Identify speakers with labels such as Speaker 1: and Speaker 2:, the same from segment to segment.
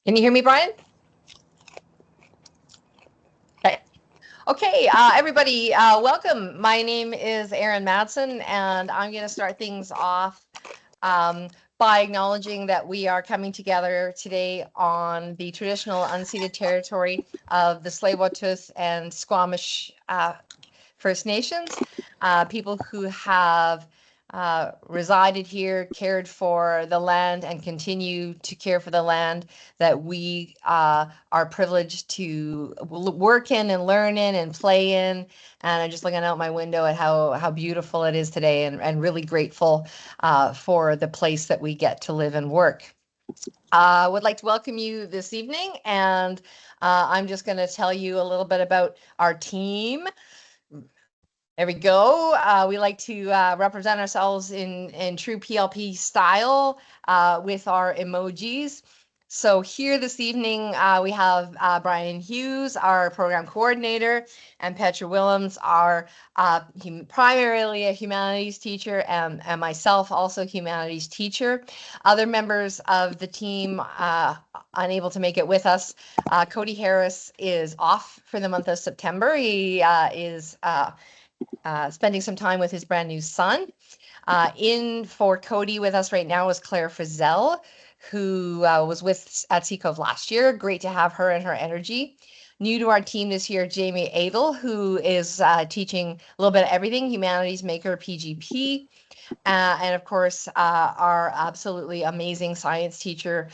Speaker 1: Can you hear me, Brian? Okay, everybody, welcome. My name is Erin Madsen, and I'm going to start things off by acknowledging that we are coming together today on the traditional unceded territory of the Tsleil-Waututh and Squamish First Nations, people who have resided here, cared for the land, and continue to care for the land that we are privileged to work in and learn in and play in. And I'm just looking out my window at how beautiful it is today, and really grateful for the place that we get to live and work. I would like to welcome you this evening, and I'm just going to tell you a little bit about our team. There we go. We like to represent ourselves in true PLP style with our emojis. So here this evening, we have Brian Hughes, our program coordinator, and Petra Willems, our primarily a humanities teacher, and myself, also humanities teacher. Other members of the team unable to make it with us. Cody Harris is off for the month of September. He is spending some time with his brand new son. In for Cody with us right now is Claire Frizzell, who was with at Seacove last year. Great to have her and her energy. New to our team this year, Jamie Adel, who is teaching a little bit of everything, humanities maker, PGP. And of course, our absolutely amazing science teacher,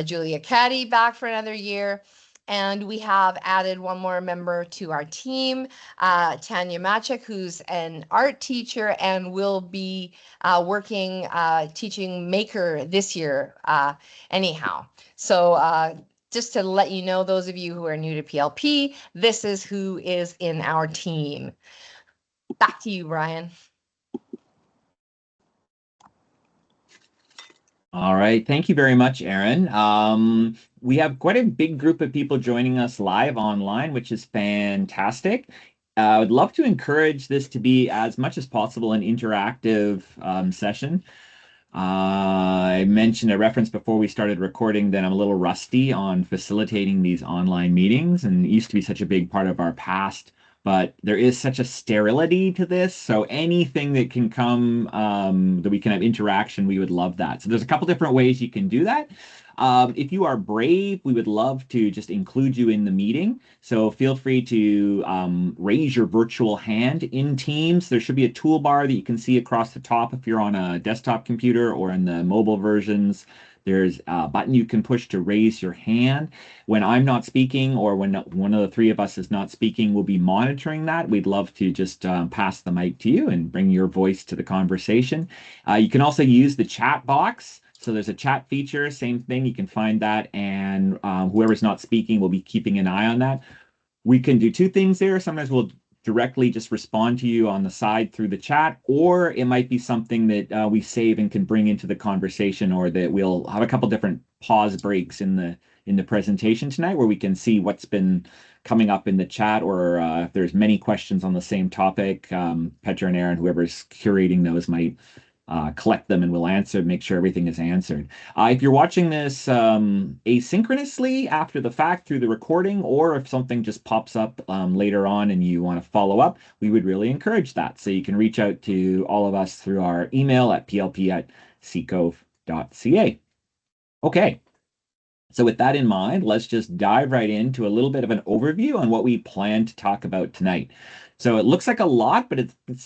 Speaker 1: Julia Caddy, back for another year. And we have added one more member to our team, Tanya Machik, who's an art teacher and will be working teaching Maker this year anyhow. So just to let you know, those of you who are new to PLP, this is who is in our team. Back to you, Brian.
Speaker 2: All right. Thank you very much, Erin. We have quite a big group of people joining us live online, which is fantastic. I would love to encourage this to be as much as possible an interactive session. I mentioned a reference before we started recording that I'm a little rusty on facilitating these online meetings, and it used to be such a big part of our past, but there is such a sterility to this. So anything that can come that we can have interaction, we would love that. So there's a couple different ways you can do that. If you are brave, we would love to just include you in the meeting. So feel free to raise your virtual hand in Teams. There should be a toolbar that you can see across the top if you're on a desktop computer, or in the mobile versions. There's a button you can push to raise your hand. When I'm not speaking, or when one of the three of us is not speaking, we'll be monitoring that. We'd love to just pass the mic to you and bring your voice to the conversation. You can also use the chat box. So there's a chat feature, same thing. You can find that, and whoever's not speaking will be keeping an eye on that. We can do two things there. Sometimes we'll directly just respond to you on the side through the chat, or it might be something that we save and can bring into the conversation, or that we'll have a couple different pause breaks in the presentation tonight where we can see what's been coming up in the chat, or if there's many questions on the same topic, Petra and Erin, whoever's curating those, might collect them, and we'll make sure everything is answered. If you're watching this asynchronously after the fact through the recording, or if something just pops up later on and you want to follow up, we would really encourage that. So you can reach out to all of us through our email at plp@seacove.ca. Okay. So with that in mind, let's just dive right into a little bit of an overview on what we plan to talk about tonight. So it looks like a lot, but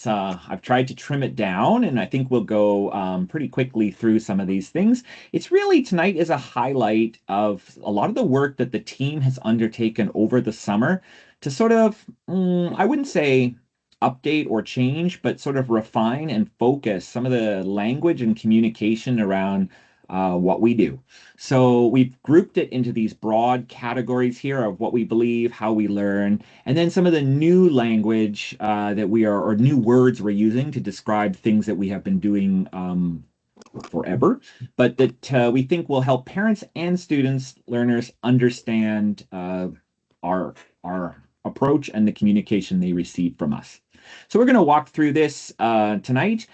Speaker 2: I've tried to trim it down, and I think we'll go pretty quickly through some of these things. It's really, tonight is a highlight of a lot of the work that the team has undertaken over the summer to sort of, I wouldn't say update or change, but sort of refine and focus some of the language and communication around what we do. So we've grouped it into these broad categories here of what we believe, how we learn, and then some of the new language or new words we're using to describe things that we have been doing forever, but that we think will help parents and students, learners, understand our approach and the communication they receive from us. So we're going to walk through this tonight.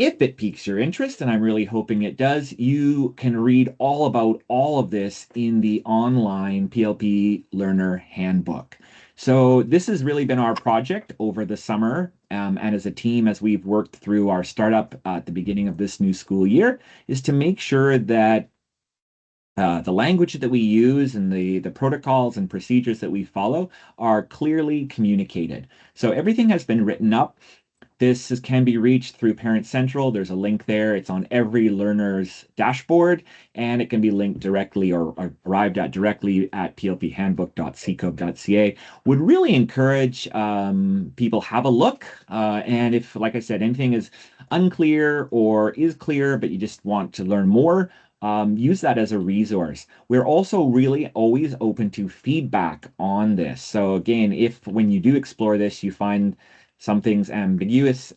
Speaker 2: If it piques your interest, and I'm really hoping it does, you can read all about all of this in the online PLP Learner Handbook. So this has really been our project over the summer, and as a team, as we've worked through our startup at the beginning of this new school year, is to make sure that the language that we use and the protocols and procedures that we follow are clearly communicated. So everything has been written up. Can be reached through Parent Central. There's a link there. It's on every learner's dashboard, and it can be linked directly or arrived at directly at plphandbook.ccov.ca. Would really encourage people have a look. And if, like I said, anything is unclear or is clear, but you just want to learn more, use that as a resource. We're also really always open to feedback on this. So again, if when you do explore this, you find something's ambiguous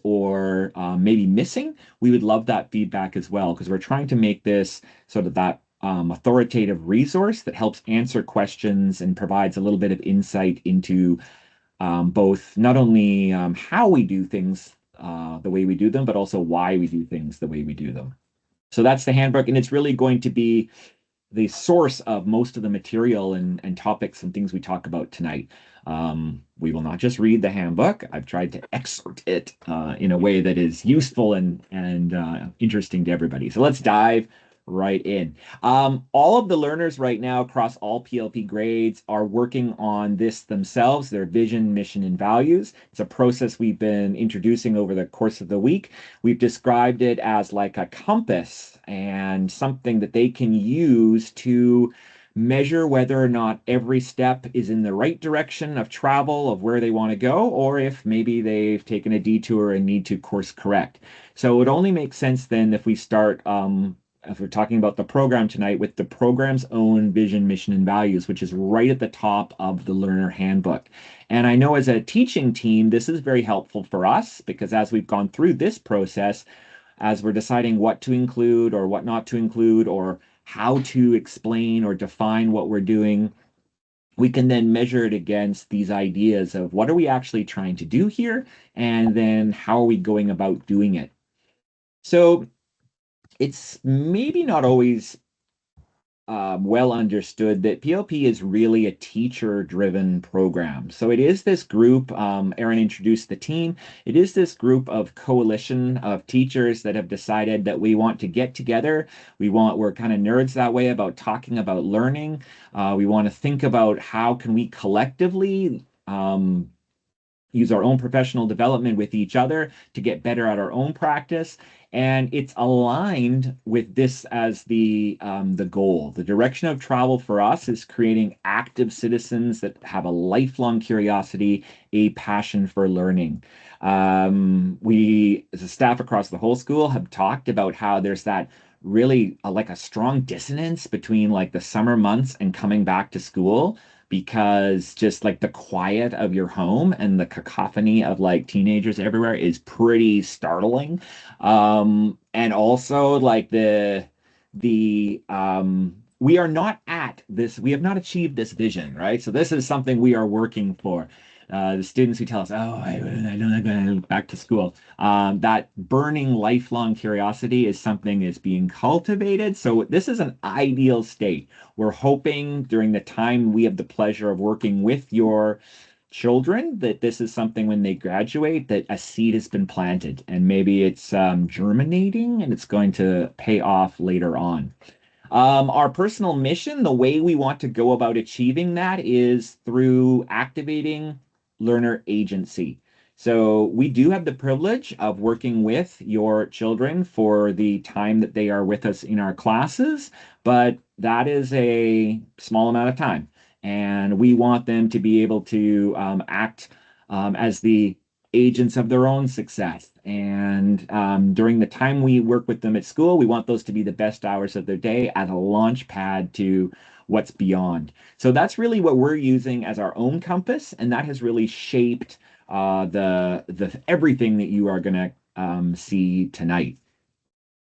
Speaker 2: or maybe missing, we would love that feedback as well, because we're trying to make this sort of that authoritative resource that helps answer questions and provides a little bit of insight into both not only how we do things the way we do them, but also why we do things the way we do them. So that's the handbook, and it's really going to be the source of most of the material and topics and things we talk about tonight. We will not just read the handbook. I've tried to excerpt it in a way that is useful and interesting to everybody. So let's dive right in. All of the learners right now across all PLP grades are working on this themselves, their vision, mission, and values. It's a process we've been introducing over the course of the week. We've described it as like a compass and something that they can use to measure whether or not every step is in the right direction of travel of where they want to go, or if maybe they've taken a detour and need to course correct. So it would only make sense then if we start if we're talking about the program tonight, with the program's own vision, mission, and values, which is right at the top of the learner handbook. And I know as a teaching team, this is very helpful for us, because as we've gone through this process, as we're deciding what to include or what not to include, or how to explain or define what we're doing, we can then measure it against these ideas of what are we actually trying to do here, and then how are we going about doing it. So it's maybe not always well understood that PLP is really a teacher-driven program. So it is this group, Erin introduced the team, it is this group of coalition of teachers that have decided that we want to get together. We're kind of nerds that way about talking about learning. We want to think about how can we collectively use our own professional development with each other to get better at our own practice. And it's aligned with this as the goal. The direction of travel for us is creating active citizens that have a lifelong curiosity, a passion for learning. We, as a staff across the whole school, have talked about how there's that really like a strong dissonance between like the summer months and coming back to school, because just like the quiet of your home and the cacophony of like teenagers everywhere is pretty startling. And also like the we are not at this, we have not achieved this vision, right? So this is something we are working for. The students who tell us, "Oh, I don't like going back to school." That burning, lifelong curiosity is something is being cultivated. So this is an ideal state. We're hoping during the time we have the pleasure of working with your children that this is something when they graduate that a seed has been planted, and maybe it's germinating and it's going to pay off later on. Our personal mission, the way we want to go about achieving that is through activating learner agency. So we do have the privilege of working with your children for the time that they are with us in our classes, but that is a small amount of time. And we want them to be able to act as the agents of their own success. And during the time we work with them at school, we want those to be the best hours of their day as a launch pad to what's beyond. So that's really what we're using as our own compass, and that has really shaped the everything that you are going to see tonight.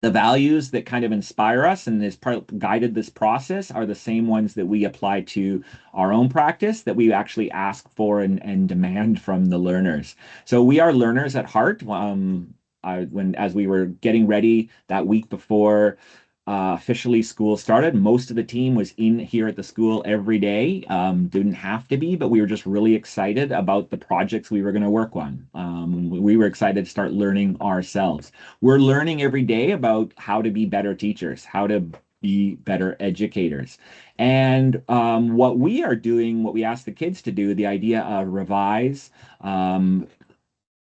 Speaker 2: The values that kind of inspire us and this guided this process are the same ones that we apply to our own practice, that we actually ask for and demand from the learners. So we are learners at heart. as we were getting ready that week before officially school started, most of the team was in here at the school every day. Didn't have to be, but we were just really excited about the projects we were going to work on. We were excited to start learning ourselves. We're learning every day about how to be better teachers, how to be better educators. And what we are doing, what we ask the kids to do, the idea of revise,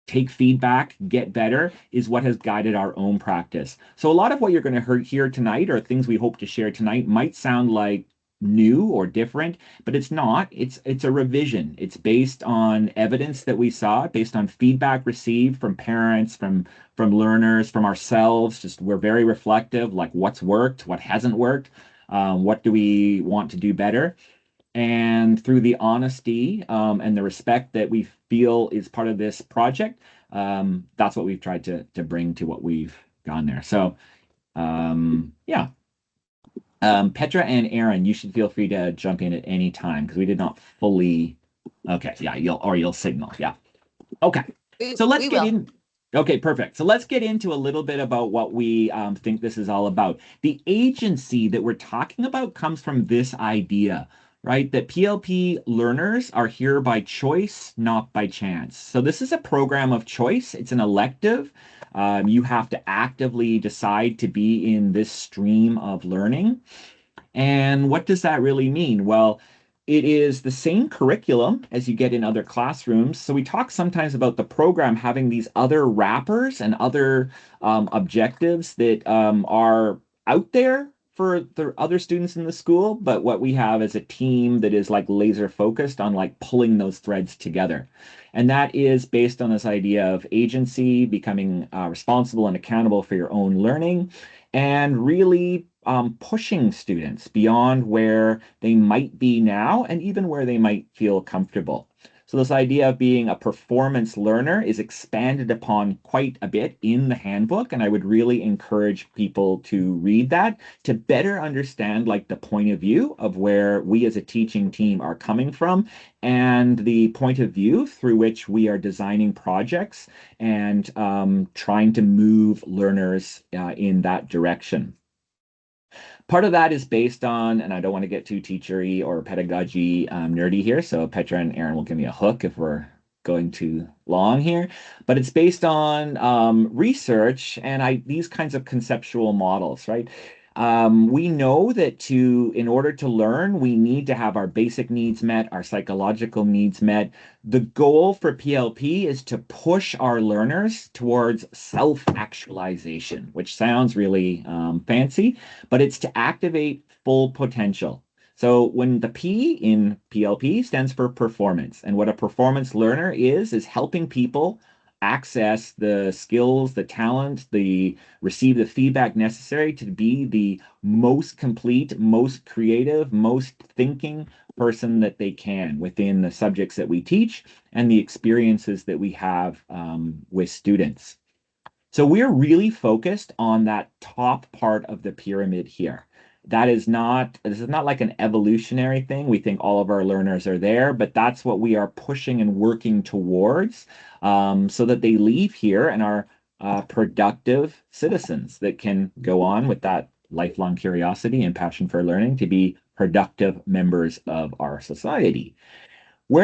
Speaker 2: take feedback, get better, is what has guided our own practice. So a lot of what you're going to hear tonight, or things we hope to share tonight, might sound like new or different, but it's not. It's a revision. It's based on evidence that we saw, based on feedback received from parents, from learners, from ourselves. Just we're very reflective, like what's worked, what hasn't worked, what do we want to do better. And through the honesty and the respect that we feel is part of this project, that's what we've tried to bring to what we've gone there. So, yeah. Petra and Aaron, you should feel free to jump in at any time because we did not fully. Okay, yeah, you'll signal. Yeah. Okay. So let's get in. Okay, perfect. So let's get into a little bit about what we think this is all about. The agency that we're talking about comes from this idea, right? That PLP learners are here by choice, not by chance. So this is a program of choice. It's an elective. You have to actively decide to be in this stream of learning. And what does that really mean? Well, it is the same curriculum as you get in other classrooms. So we talk sometimes about the program having these other wrappers and other objectives that are out there for the other students in the school. But what we have is a team that is like laser focused on like pulling those threads together. And that is based on this idea of agency, becoming responsible and accountable for your own learning, and really pushing students beyond where they might be now and even where they might feel comfortable. So this idea of being a performance learner is expanded upon quite a bit in the handbook, and I would really encourage people to read that to better understand like the point of view of where we as a teaching team are coming from and the point of view through which we are designing projects and trying to move learners in that direction. Part of that is based on, and I don't want to get too teachery or pedagogy nerdy here, so Petra and Aaron will give me a hook if we're going too long here, but it's based on research and these kinds of conceptual models, right? We know that in order to learn, we need to have our basic needs met, our psychological needs met. The goal for PLP is to push our learners towards self-actualization, which sounds really fancy, but it's to activate full potential. So when the P in PLP stands for performance, and what a performance learner is helping people access the skills, the talent, receive the feedback necessary to be the most complete, most creative, most thinking person that they can within the subjects that we teach and the experiences that we have with students. So we're really focused on that top part of the pyramid here. This is not like an evolutionary thing. We think all of our learners are there, but that's what we are pushing and working towards so that they leave here and are productive citizens that can go on with that lifelong curiosity and passion for learning to be productive members of our society.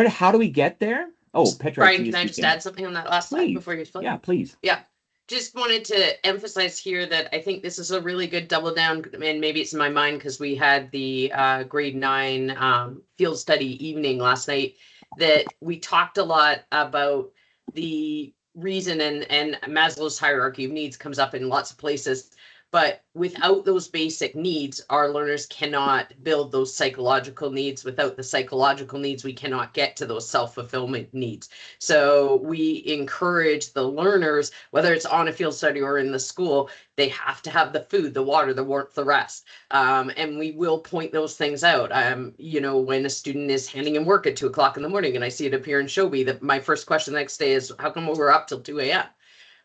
Speaker 2: How do we get there? Oh, Petra,
Speaker 3: Brian, can I just add something on that last slide before you flip?
Speaker 2: Yeah, please.
Speaker 3: Yeah. Just wanted to emphasize here that I think this is a really good double down, and maybe it's in my mind because we had the grade 9 field study evening last night, that we talked a lot about the reason, and Maslow's hierarchy of needs comes up in lots of places. But without those basic needs, our learners cannot build those psychological needs. Without the psychological needs, we cannot get to those self-fulfillment needs. So we encourage the learners, whether it's on a field study or in the school, they have to have the food, the water, the warmth, the rest. And we will point those things out. When a student is handing in work at 2 o'clock in the morning and I see it appear in Shobi, that my first question the next day is, how come we're up till 2 a.m.?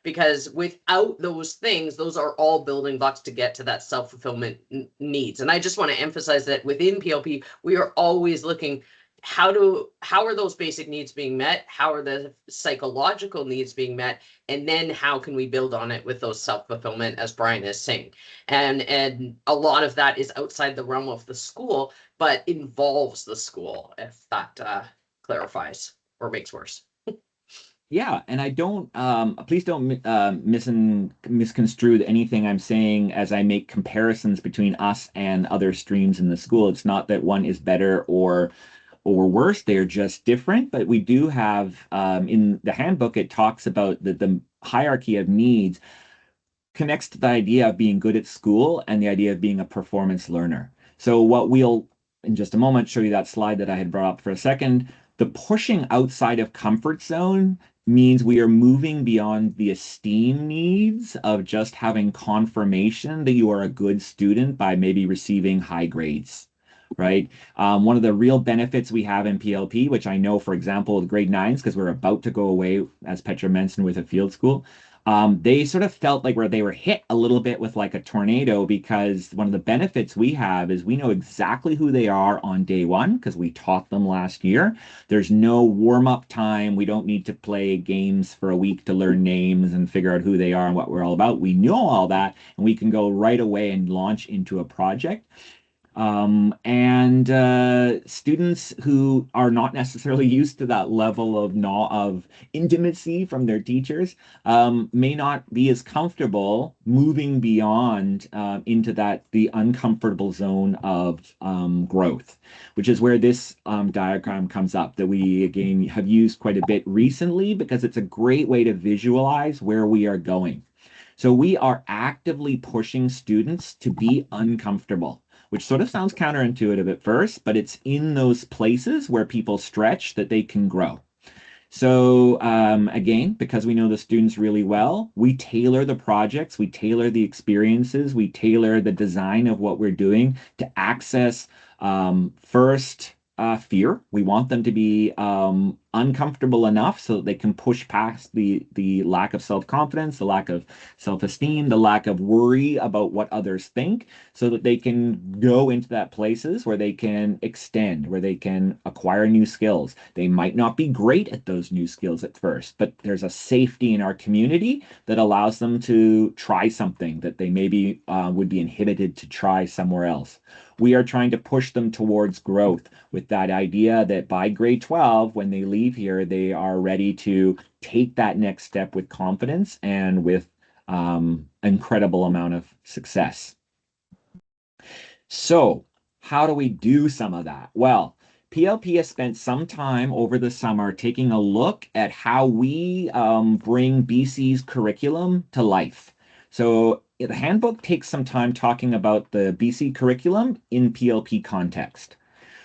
Speaker 3: Because without those things, those are all building blocks to get to that self-fulfillment needs. And I just want to emphasize that within PLP, we are always looking how are those basic needs being met? How are the psychological needs being met? And then how can we build on it with those self-fulfillment, as Brian is saying? And a lot of that is outside the realm of the school, but involves the school, if that clarifies or makes worse.
Speaker 2: Yeah, and I don't, please don't misconstrue anything I'm saying as I make comparisons between us and other streams in the school. It's not that one is better or worse, they're just different. But we do have, in the handbook, it talks about the hierarchy of needs connects to the idea of being good at school and the idea of being a performance learner. So what we'll, in just a moment, show you that slide that I had brought up for a second. The pushing outside of comfort zone means we are moving beyond the esteem needs of just having confirmation that you are a good student by maybe receiving high grades, right? One of the real benefits we have in PLP, which I know, for example, with grade nines, because we're about to go away, as Petra mentioned, with a field school, they sort of felt like where they were hit a little bit with like a tornado, because one of the benefits we have is we know exactly who they are on day one because we taught them last year. There's no warm-up time. We don't need to play games for a week to learn names and figure out who they are and what we're all about. We know all that, and we can go right away and launch into a project. And students who are not necessarily used to that level of intimacy from their teachers may not be as comfortable moving beyond into the uncomfortable zone of growth, which is where this diagram comes up that we again have used quite a bit recently because it's a great way to visualize where we are going. So we are actively pushing students to be uncomfortable, which sort of sounds counterintuitive at first, but it's in those places where people stretch that they can grow. So again, because we know the students really well, we tailor the projects, we tailor the experiences, we tailor the design of what we're doing to access first fear. We want them to be uncomfortable enough so that they can push past the lack of self-confidence, the lack of self-esteem, the lack of worry about what others think, so that they can go into that places where they can extend, where they can acquire new skills. They might not be great at those new skills at first, but there's a safety in our community that allows them to try something that they maybe would be inhibited to try somewhere else. We are trying to push them towards growth with that idea that by grade 12, when they leave here, they are ready to take that next step with confidence and with incredible amount of success. So how do we do some of that? Well, PLP has spent some time over the summer taking a look at how we bring BC's curriculum to life. So the handbook takes some time talking about the BC curriculum in PLP context.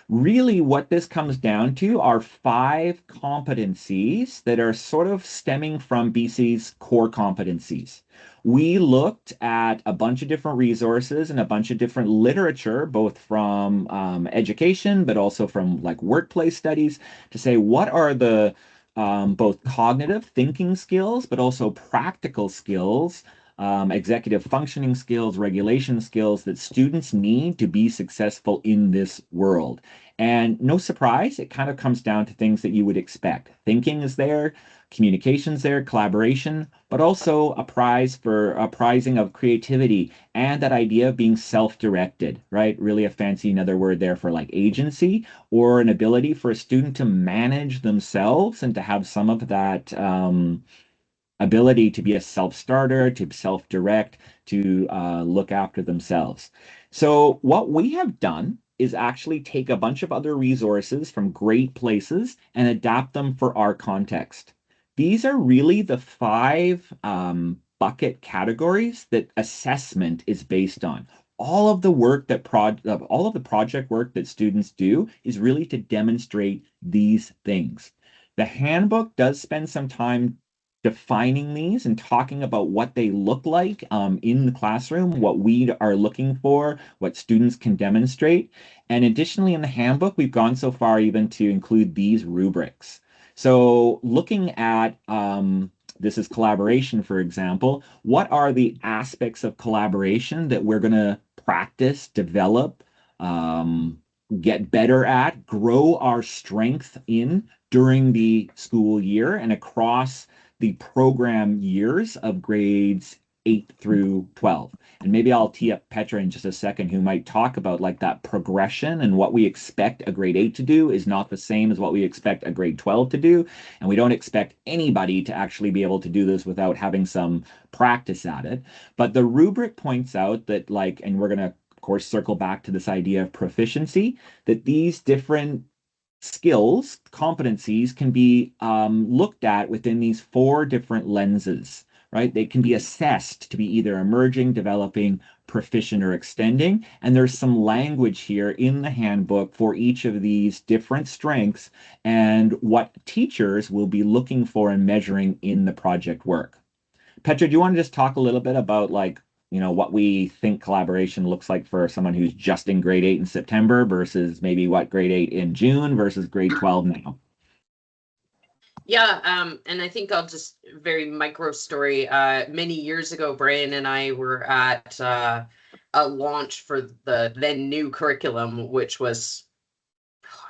Speaker 2: Really, what this comes down to are 5 competencies that are sort of stemming from BC's core competencies. We looked at a bunch of different resources and a bunch of different literature, both from education, but also from like workplace studies, to say what are the both cognitive thinking skills, but also practical skills, executive functioning skills, regulation skills that students need to be successful in this world. And no surprise, it kind of comes down to things that you would expect. Thinking is there, communication's there, collaboration, but also a prizing of creativity and that idea of being self-directed, right? Really a fancy another word there for like agency, or an ability for a student to manage themselves and to have some of that ability to be a self-starter, to self-direct, to look after themselves. So what we have done is actually take a bunch of other resources from great places and adapt them for our context. These are really the 5 bucket categories that assessment is based on. All of the work that all of the project work that students do is really to demonstrate these things. The handbook does spend some time defining these and talking about what they look like in the classroom, what we are looking for, what students can demonstrate. And additionally, in the handbook, we've gone so far even to include these rubrics. So looking at this is collaboration, for example, what are the aspects of collaboration that we're going to practice, develop, get better at, grow our strength in during the school year and across the program years of grades 8 through 12. And maybe I'll tee up Petra in just a second, who might talk about like that progression, and what we expect a grade 8 to do is not the same as what we expect a grade 12 to do. And we don't expect anybody to actually be able to do this without having some practice at it. But the rubric points out that, like, and we're going to, of course, circle back to this idea of proficiency, that these different skills, competencies can be looked at within these 4 different lenses, right? They can be assessed to be either emerging, developing, proficient, or extending. And there's some language here in the handbook for each of these different strengths and what teachers will be looking for and measuring in the project work. Petra, do you want to just talk a little bit about, like, what we think collaboration looks like for someone who's just in grade 8 in September versus maybe what grade 8 in June versus grade 12 now?
Speaker 3: Yeah, and I think I'll just very micro story. Many years ago, Brian and I were at a launch for the then new curriculum, which was,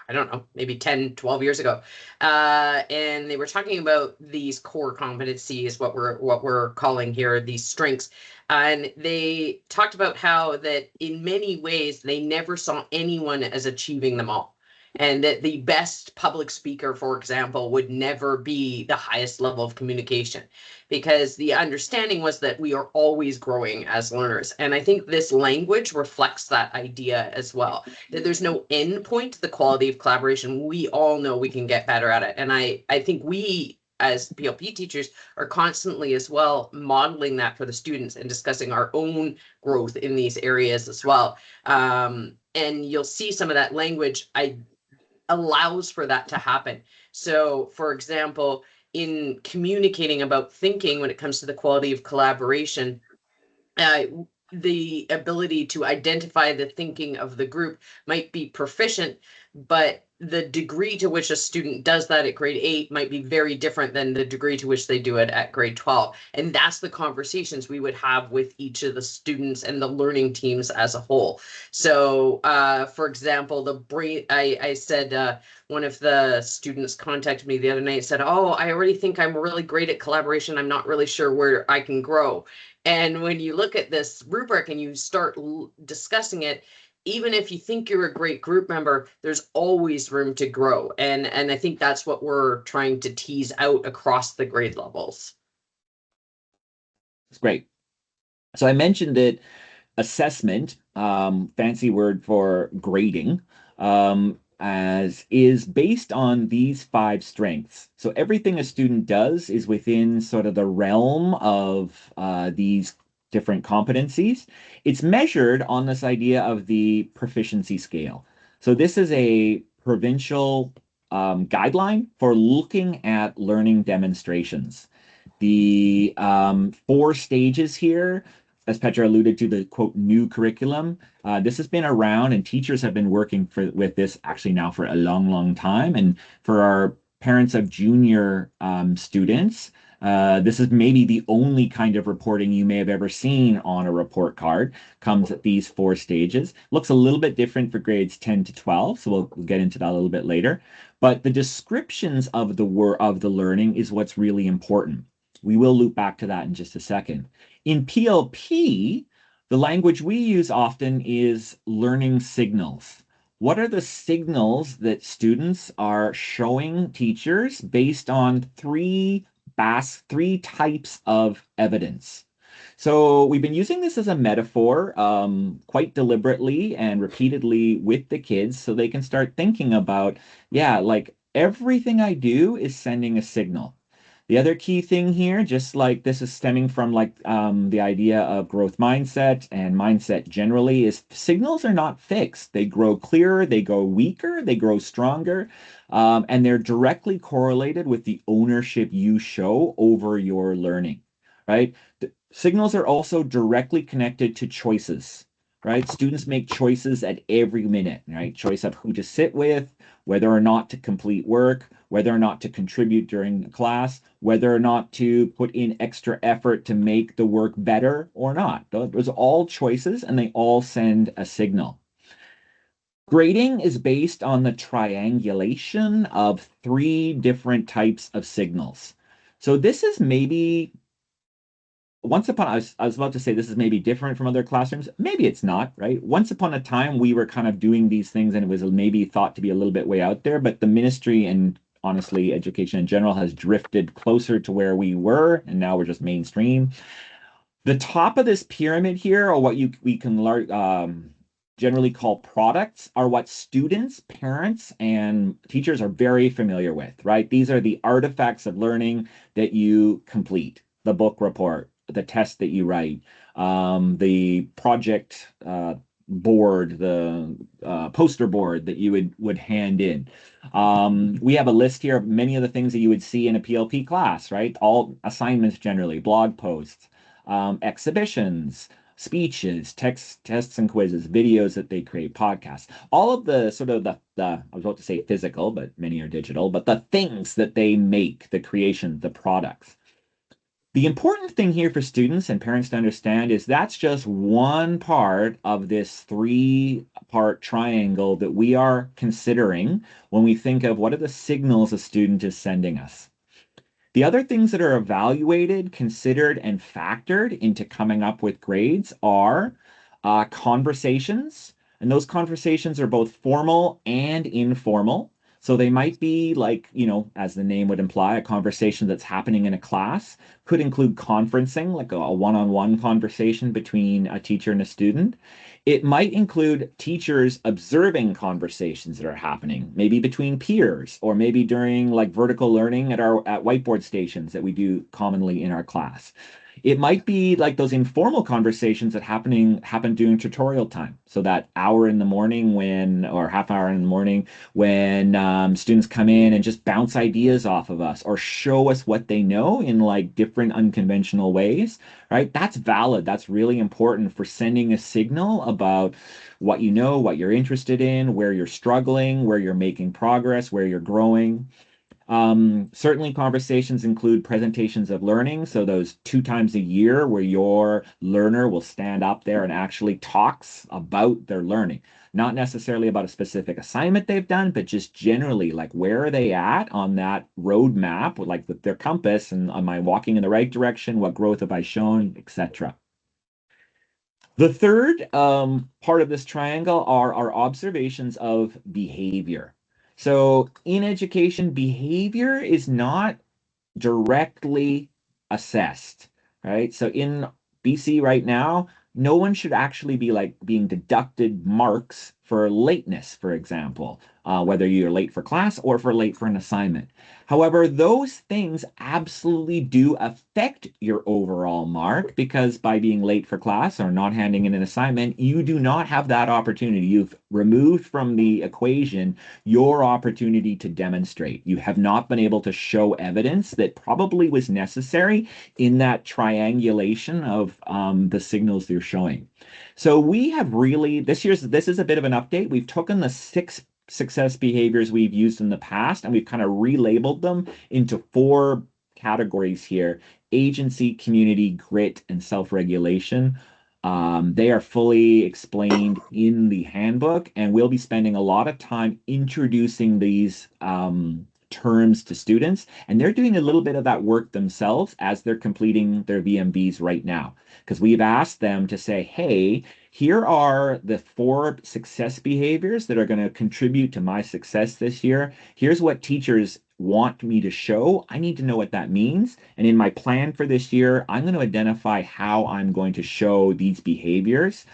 Speaker 3: I don't know, maybe 10, 12 years ago. And they were talking about these core competencies, what we're calling here these strengths. And they talked about how that in many ways they never saw anyone as achieving them all. And that the best public speaker, for example, would never be the highest level of communication, because the understanding was that we are always growing as learners. And I think this language reflects that idea as well, that there's no end point to the quality of collaboration. We all know we can get better at it. And I think we, as PLP teachers, are constantly as well modeling that for the students and discussing our own growth in these areas as well. And you'll see some of that language allows for that to happen. So, for example, in communicating about thinking when it comes to the quality of collaboration, the ability to identify the thinking of the group might be proficient, but the degree to which a student does that at grade 8 might be very different than the degree to which they do it at grade 12. And that's the conversations we would have with each of the students and the learning teams as a whole. So, for example, I said, one of the students contacted me the other night and said, "Oh, I already think I'm really great at collaboration. I'm not really sure where I can grow." And when you look at this rubric and you start discussing it, even if you think you're a great group member, there's always room to grow. And I think that's what we're trying to tease out across the grade levels.
Speaker 2: That's great. So I mentioned that assessment, fancy word for grading, as is based on these 5 strengths. So everything a student does is within sort of the realm of these different competencies. It's measured on this idea of the proficiency scale. So this is a provincial guideline for looking at learning demonstrations. The 4 stages here, as Petra alluded to, the quote new curriculum. This has been around, and teachers have been working with this actually now for a long, long time. And for our parents of junior students, this is maybe the only kind of reporting you may have ever seen on a report card. Comes at these 4 stages. Looks a little bit different for grades 10 to 12, so we'll get into that a little bit later. But the descriptions of the learning is what's really important. We will loop back to that in just a second. In PLP, the language we use often is learning signals. What are the signals that students are showing teachers based on 3 types of evidence? So we've been using this as a metaphor quite deliberately and repeatedly with the kids so they can start thinking about, yeah, like everything I do is sending a signal. The other key thing here, just like this is stemming from like the idea of growth mindset and mindset generally, is signals are not fixed. They grow clearer, they go weaker, they grow stronger, and they're directly correlated with the ownership you show over your learning, right? Signals are also directly connected to choices, right? Students make choices at every minute, right? Choice of who to sit with, whether or not to complete work, whether or not to contribute during the class, whether or not to put in extra effort to make the work better or not. Those are all choices, and they all send a signal. Grading is based on the triangulation of three different types of signals. So this is maybe I was about to say this is maybe different from other classrooms. Maybe it's not, right? Once upon a time, we were kind of doing these things and it was maybe thought to be a little bit way out there, but the ministry and honestly, education in general has drifted closer to where we were, and now we're just mainstream. The top of this pyramid here, or what we can learn, generally call products, are what students, parents, and teachers are very familiar with, right? These are the artifacts of learning that you complete, the book report, the test that you write, the project board, the poster board that you would hand in. We have a list here of many of the things that you would see in a PLP class, right? All assignments generally, blog posts, exhibitions, speeches, tests and quizzes, videos that they create, podcasts, all of the sort of the I was about to say physical, but many are digital, but the things that they make, the creation, the products. The important thing here for students and parents to understand is that's just one part of this three-part triangle that we are considering when we think of what are the signals a student is sending us. The other things that are evaluated, considered, and factored into coming up with grades are conversations. And those conversations are both formal and informal. So they might be like, as the name would imply, a conversation that's happening in a class, could include conferencing, like a one-on-one conversation between a teacher and a student. It might include teachers observing conversations that are happening, maybe between peers, or maybe during like vertical learning at whiteboard stations that we do commonly in our class. It might be like those informal conversations that happen during tutorial time. So that hour in the morning or half hour in the morning when students come in and just bounce ideas off of us or show us what they know in like different unconventional ways, right? That's valid. That's really important for sending a signal about what you know, what you're interested in, where you're struggling, where you're making progress, where you're growing. Certainly conversations include presentations of learning. So those 2 times a year where your learner will stand up there and actually talks about their learning, not necessarily about a specific assignment they've done, but just generally like where are they at on that roadmap, like with their compass, and am I walking in the right direction? What growth have I shown, etc. The third part of this triangle are our observations of behavior. So in education, behavior is not directly assessed, right? So in BC right now, no one should actually be like being deducted marks for lateness, for example, whether you're late for class or for late for an assignment. However, those things absolutely do affect your overall mark because by being late for class or not handing in an assignment, you do not have that opportunity. You've removed from the equation your opportunity to demonstrate. You have not been able to show evidence that probably was necessary in that triangulation of the signals you're showing. So we have really, this is a bit of an update. We've taken the 6 success behaviors we've used in the past and we've kind of relabeled them into 4 categories here: agency, community, grit, and self-regulation. They are fully explained in the handbook, and we'll be spending a lot of time introducing these terms to students, and they're doing a little bit of that work themselves as they're completing their VMBs right now, because we've asked them to say, hey, here are the 4 success behaviors that are going to contribute to my success this year. Here's what teachers want me to show. I need to know what that means. And in my plan for this year, I'm going to identify how I'm going to show these behaviors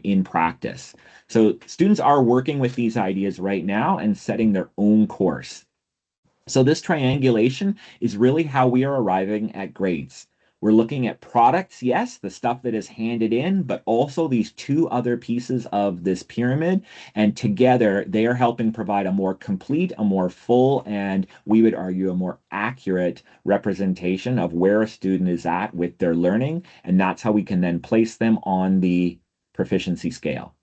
Speaker 2: in practice. So students are working with these ideas right now and setting their own course. So this triangulation is really how we are arriving at grades. We're looking at products, yes, the stuff that is handed in, but also these 2 other pieces of this pyramid. And together, they are helping provide a more complete, a more full, and we would argue a more accurate representation of where a student is at with their learning. And that's how we can then place them on the proficiency scale.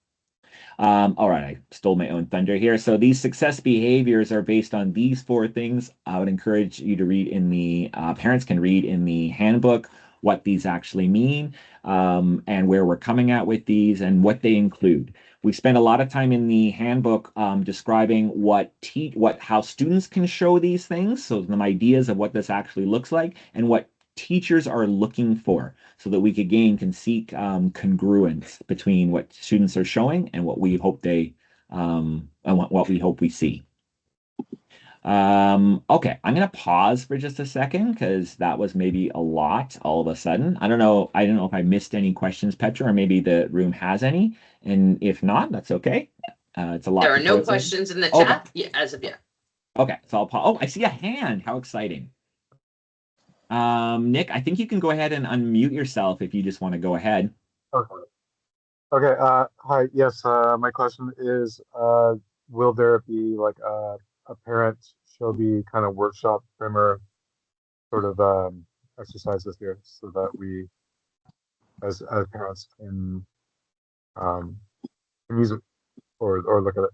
Speaker 2: All right, I stole my own thunder here. So these success behaviors are based on these 4 things. I would encourage you to read in the, parents can read in the handbook what these actually mean and where we're coming at with these and what they include. We spend a lot of time in the handbook describing how students can show these things, so some ideas of what this actually looks like, and what teachers are looking for, so that we can seek congruence between what students are showing and what we hope what we hope we see. Okay, I'm gonna pause for just a second because that was maybe a lot all of a sudden. I don't know if I missed any questions, Petra, or maybe the room has any. And if not, that's okay. It's a lot.
Speaker 3: There are
Speaker 2: to
Speaker 3: no
Speaker 2: process.
Speaker 3: questions in the
Speaker 2: Okay.
Speaker 3: chat as of yet.
Speaker 2: Okay, so I'll pause. Oh, I see a hand. How exciting. Nick, I think you can go ahead and unmute yourself if you just want to go ahead.
Speaker 4: Okay. Okay. Hi. Yes. My question is, will there be like a parent Shobi kind of workshop primer sort of exercise this year, so that we, as parents, can use it or look at it?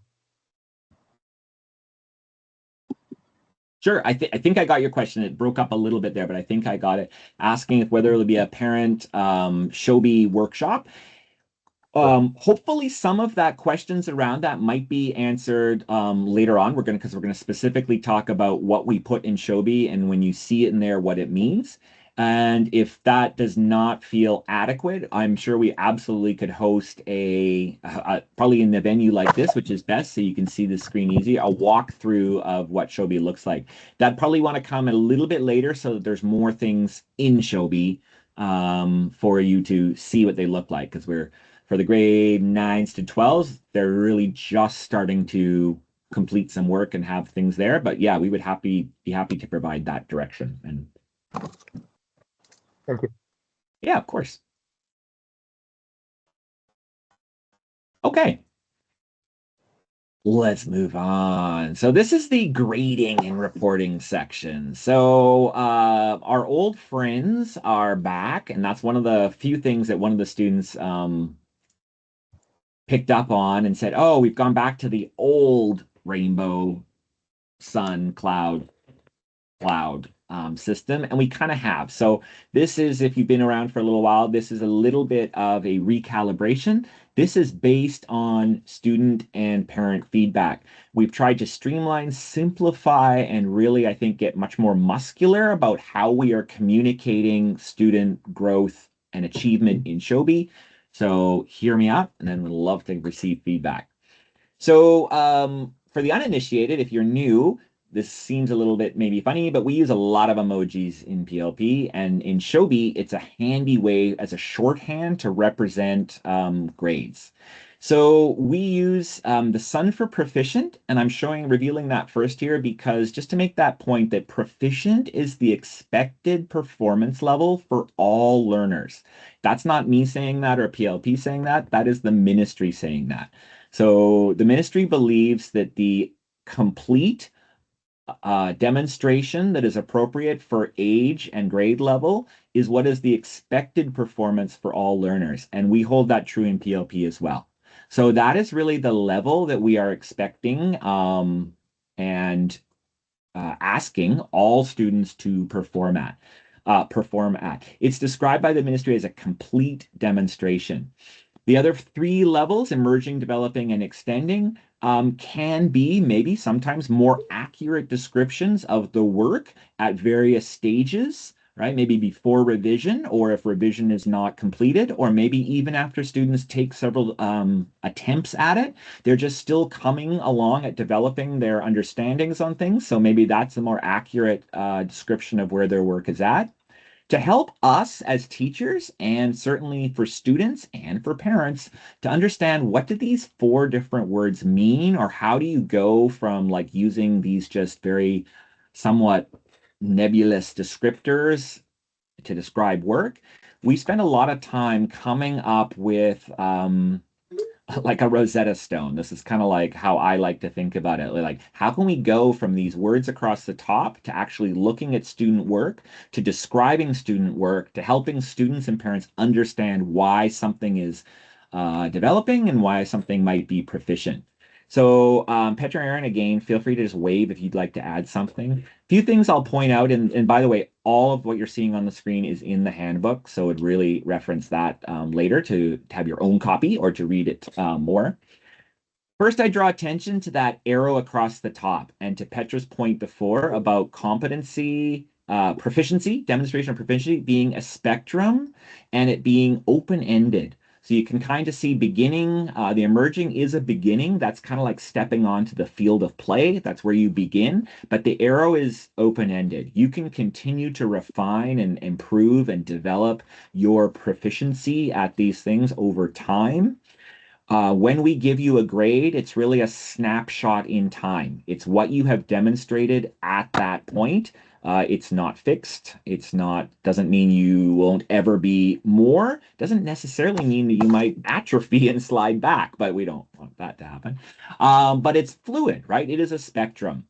Speaker 2: Sure. I think I got your question. It broke up a little bit there, but I think I got it. Asking if whether it'll be a parent Shobi workshop. Hopefully some of that questions around that might be answered later on. Because we're gonna specifically talk about what we put in Shobi and when you see it in there, what it means. And if that does not feel adequate, I'm sure we absolutely could host probably in the venue like this, which is best, so you can see the screen easy, a walkthrough of what Shobi looks like. That'd probably want to come a little bit later so that there's more things in Shobi for you to see what they look like, because for the grade 9s to 12s, they're really just starting to complete some work and have things there. But yeah, we would be happy to provide that direction. And
Speaker 4: Thank you.
Speaker 2: Yeah, of course. Okay. Let's move on. So this is the grading and reporting section. So our old friends are back, and that's one of the few things that one of the students picked up on and said, oh, we've gone back to the old rainbow sun cloud system, and we kind of have. So this is, if you've been around for a little while, this is a little bit of a recalibration. This is based on student and parent feedback. We've tried to streamline, simplify, and really, I think, get much more muscular about how we are communicating student growth and achievement in Shobi. So hear me out, and then we'd love to receive feedback. So for the uninitiated, if you're new, this seems a little bit maybe funny, but we use a lot of emojis in PLP, and in Shobi, it's a handy way as a shorthand to represent grades. So we use the sun for proficient, and I'm revealing that first here because just to make that point that proficient is the expected performance level for all learners. That's not me saying that or PLP saying that. That is the ministry saying that. So the ministry believes that the complete demonstration that is appropriate for age and grade level is what is the expected performance for all learners. And we hold that true in PLP as well. So that is really the level that we are expecting and asking all students to perform at. It's described by the ministry as a complete demonstration. The other 3 levels, emerging, developing, and extending, can be maybe sometimes more accurate descriptions of the work at various stages, right? Maybe before revision, or if revision is not completed, or maybe even after students take several attempts at it, they're just still coming along at developing their understandings on things. So maybe that's a more accurate description of where their work is at. To help us as teachers, and certainly for students and for parents, to understand what do these 4 different words mean, or how do you go from like using these just very somewhat nebulous descriptors to describe work, we spend a lot of time coming up with like a Rosetta Stone. This is kind of like how I like to think about it. Like, how can we go from these words across the top to actually looking at student work, to describing student work, to helping students and parents understand why something is developing and why something might be proficient. So Petra, Aaron, again, feel free to just wave if you'd like to add something. A few things I'll point out, and by the way, all of what you're seeing on the screen is in the handbook, so I'd really reference that later to have your own copy or to read it more. First, I draw attention to that arrow across the top and to Petra's point before about competency, proficiency, demonstration of proficiency being a spectrum and it being open-ended. So you can kind of see beginning, the emerging is a beginning. That's kind of like stepping onto the field of play. That's where you begin, but the arrow is open-ended. You can continue to refine and improve and develop your proficiency at these things over time. When we give you a grade, it's really a snapshot in time. It's what you have demonstrated at that point. It's not fixed. Doesn't mean you won't ever be more. Doesn't necessarily mean that you might atrophy and slide back, but we don't want that to happen. But it's fluid, right? It is a spectrum.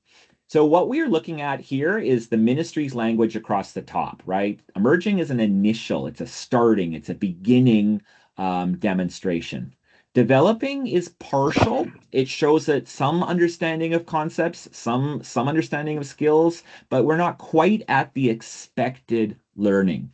Speaker 2: So what we're looking at here is the ministry's language across the top, right? Emerging is an initial, it's a starting, it's a beginning demonstration. Developing is partial. It shows that some understanding of concepts, some understanding of skills, but we're not quite at the expected learning.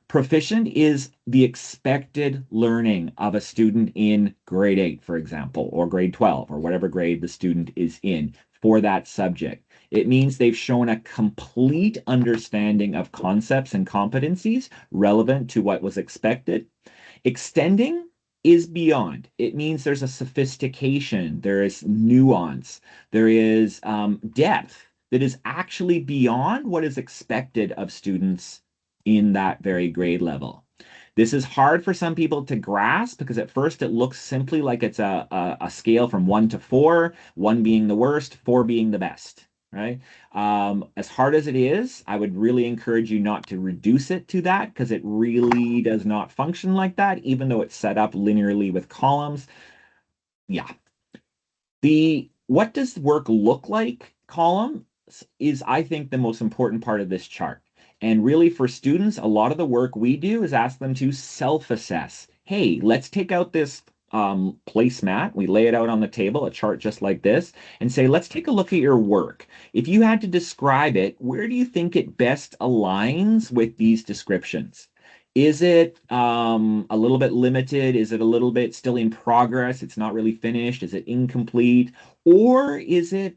Speaker 2: Proficient is the expected learning of a student in grade 8, for example, or grade 12, or whatever grade the student is in for that subject. It means they've shown a complete understanding of concepts and competencies relevant to what was expected. Extending is beyond. It means there's a sophistication, there is nuance, there is depth that is actually beyond what is expected of students in that very grade level. This is hard for some people to grasp because at first it looks simply like it's a scale from 1 to 4, 1 being the worst, 4 being the best. Right? As hard as it is, I would really encourage you not to reduce it to that because it really does not function like that, even though it's set up linearly with columns. Yeah. The what does work look like column is, I think, the most important part of this chart. And really for students, a lot of the work we do is ask them to self-assess. Hey, let's take out this placemat. We lay it out on the table, a chart just like this, and say, let's take a look at your work. If you had to describe it, where do you think it best aligns with these descriptions? Is it a little bit limited? Is it a little bit still in progress? It's not really finished. Is it incomplete? Or is it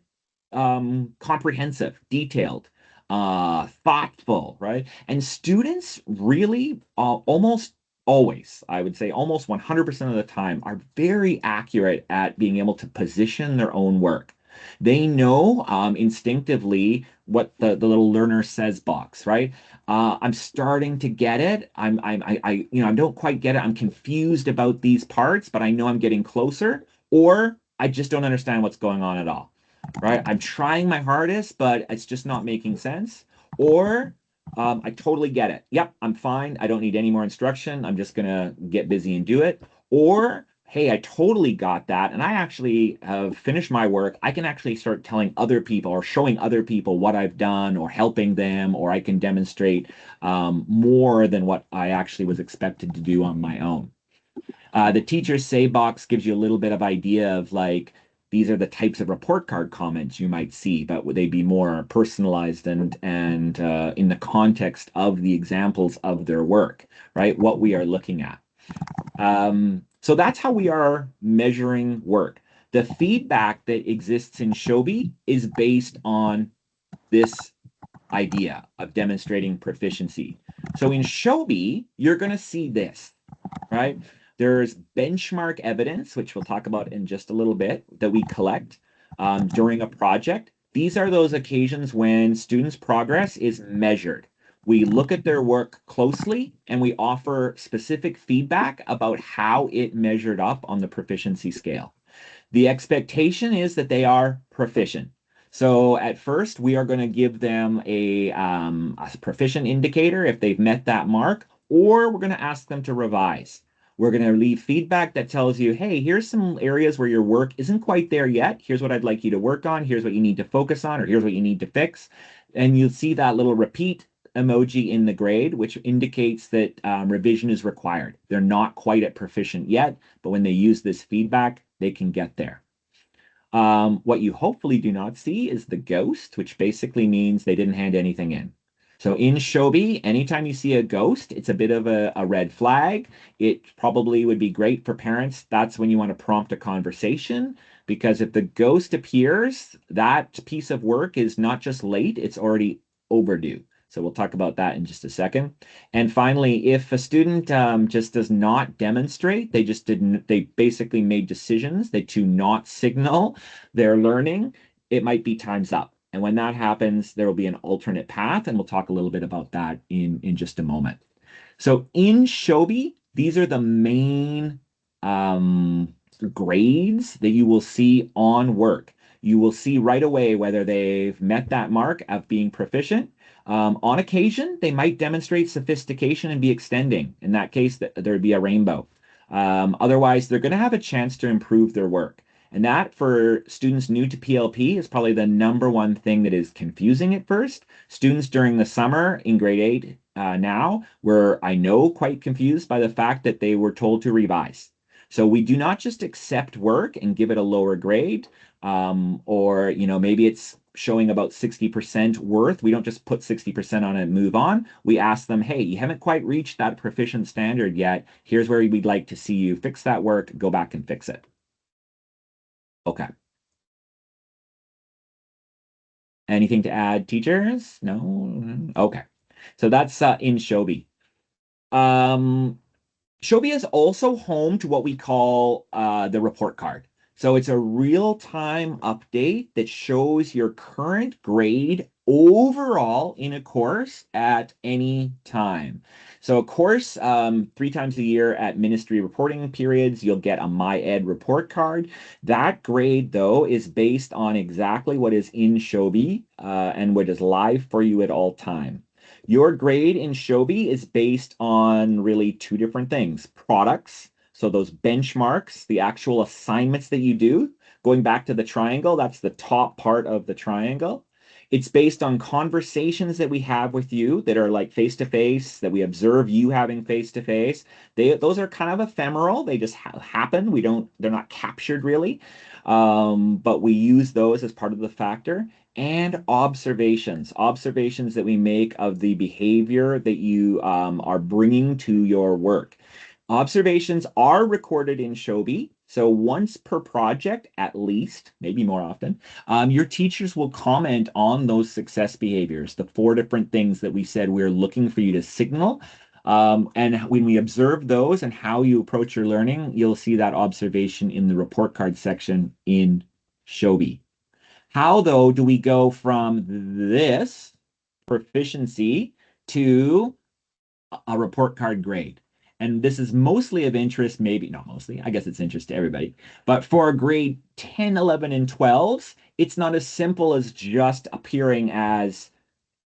Speaker 2: comprehensive, detailed, thoughtful, right? And students really almost always, I would say almost 100% of the time, are very accurate at being able to position their own work. They know instinctively what the little learner says box, right? I'm starting to get it. I don't quite get it. I'm confused about these parts, but I know I'm getting closer, or I just don't understand what's going on at all, right? I'm trying my hardest, but it's just not making sense. Or I totally get it. Yep, I'm fine. I don't need any more instruction. I'm just gonna get busy and do it. Or hey, I totally got that, and I actually have finished my work. I can actually start telling other people or showing other people what I've done or helping them, or I can demonstrate more than what I actually was expected to do on my own. The teacher's say box gives you a little bit of idea of like, these are the types of report card comments you might see, but would they be more personalized and in the context of the examples of their work, right? What we are looking at. So that's how we are measuring work. The feedback that exists in Shobi is based on this idea of demonstrating proficiency. So in Shobi, you're going to see this, right? There's benchmark evidence, which we'll talk about in just a little bit, that we collect during a project. These are those occasions when students' progress is measured. We look at their work closely and we offer specific feedback about how it measured up on the proficiency scale. The expectation is that they are proficient. So at first, we are going to give them a proficient indicator if they've met that mark, or we're going to ask them to revise. We're going to leave feedback that tells you, hey, here's some areas where your work isn't quite there yet. Here's what I'd like you to work on. Here's what you need to focus on, or here's what you need to fix. And you'll see that little repeat emoji in the grade, which indicates that revision is required. They're not quite at proficient yet, but when they use this feedback, they can get there. What you hopefully do not see is the ghost, which basically means they didn't hand anything in. So in Shobi, anytime you see a ghost, it's a bit of a red flag. It probably would be great for parents. That's when you want to prompt a conversation, because if the ghost appears, that piece of work is not just late, it's already overdue. So we'll talk about that in just a second. And finally, if a student just does not demonstrate, they basically made decisions that to not signal their learning, it might be time's up. And when that happens, there will be an alternate path, and we'll talk a little bit about that in just a moment. So in Shobi, these are the main grades that you will see on work. You will see right away whether they've met that mark of being proficient. On occasion, they might demonstrate sophistication and be extending. In that case, there'd be a rainbow. Otherwise, they're going to have a chance to improve their work. And that, for students new to PLP, is probably the number one thing that is confusing at first. Students during the summer in grade 8 now were, I know, quite confused by the fact that they were told to revise. So we do not just accept work and give it a lower grade, or maybe it's showing about 60% worth. We don't just put 60% on it and move on. We ask them, hey, you haven't quite reached that proficient standard yet. Here's where we'd like to see you fix that work. Go back and fix it. Okay. Anything to add, teachers? No? Okay. So that's in Shobi. Shobi is also home to what we call the report card. So it's a real-time update that shows your current grade overall in a course at any time. So of course, 3 times a year at ministry reporting periods, you'll get a MyEd report card. That grade, though, is based on exactly what is in Shobi and what is live for you at all time. Your grade in Shobi is based on really 2 different things. Products, so those benchmarks, the actual assignments that you do. Going back to the triangle, that's the top part of the triangle. It's based on conversations that we have with you that are like face-to-face, that we observe you having face-to-face. Those are kind of ephemeral. They just happen. They're not captured really. But we use those as part of the factor. And observations that we make of the behavior that you are bringing to your work. Observations are recorded in Shobi. So once per project, at least, maybe more often, your teachers will comment on those success behaviors, the 4 different things that we said we're looking for you to signal. And when we observe those and how you approach your learning, you'll see that observation in the report card section in Shobi. How, though, do we go from this proficiency to a report card grade? And this is mostly of interest, maybe not mostly, I guess it's interest to everybody. But for grade 10, 11, and 12s, it's not as simple as just appearing as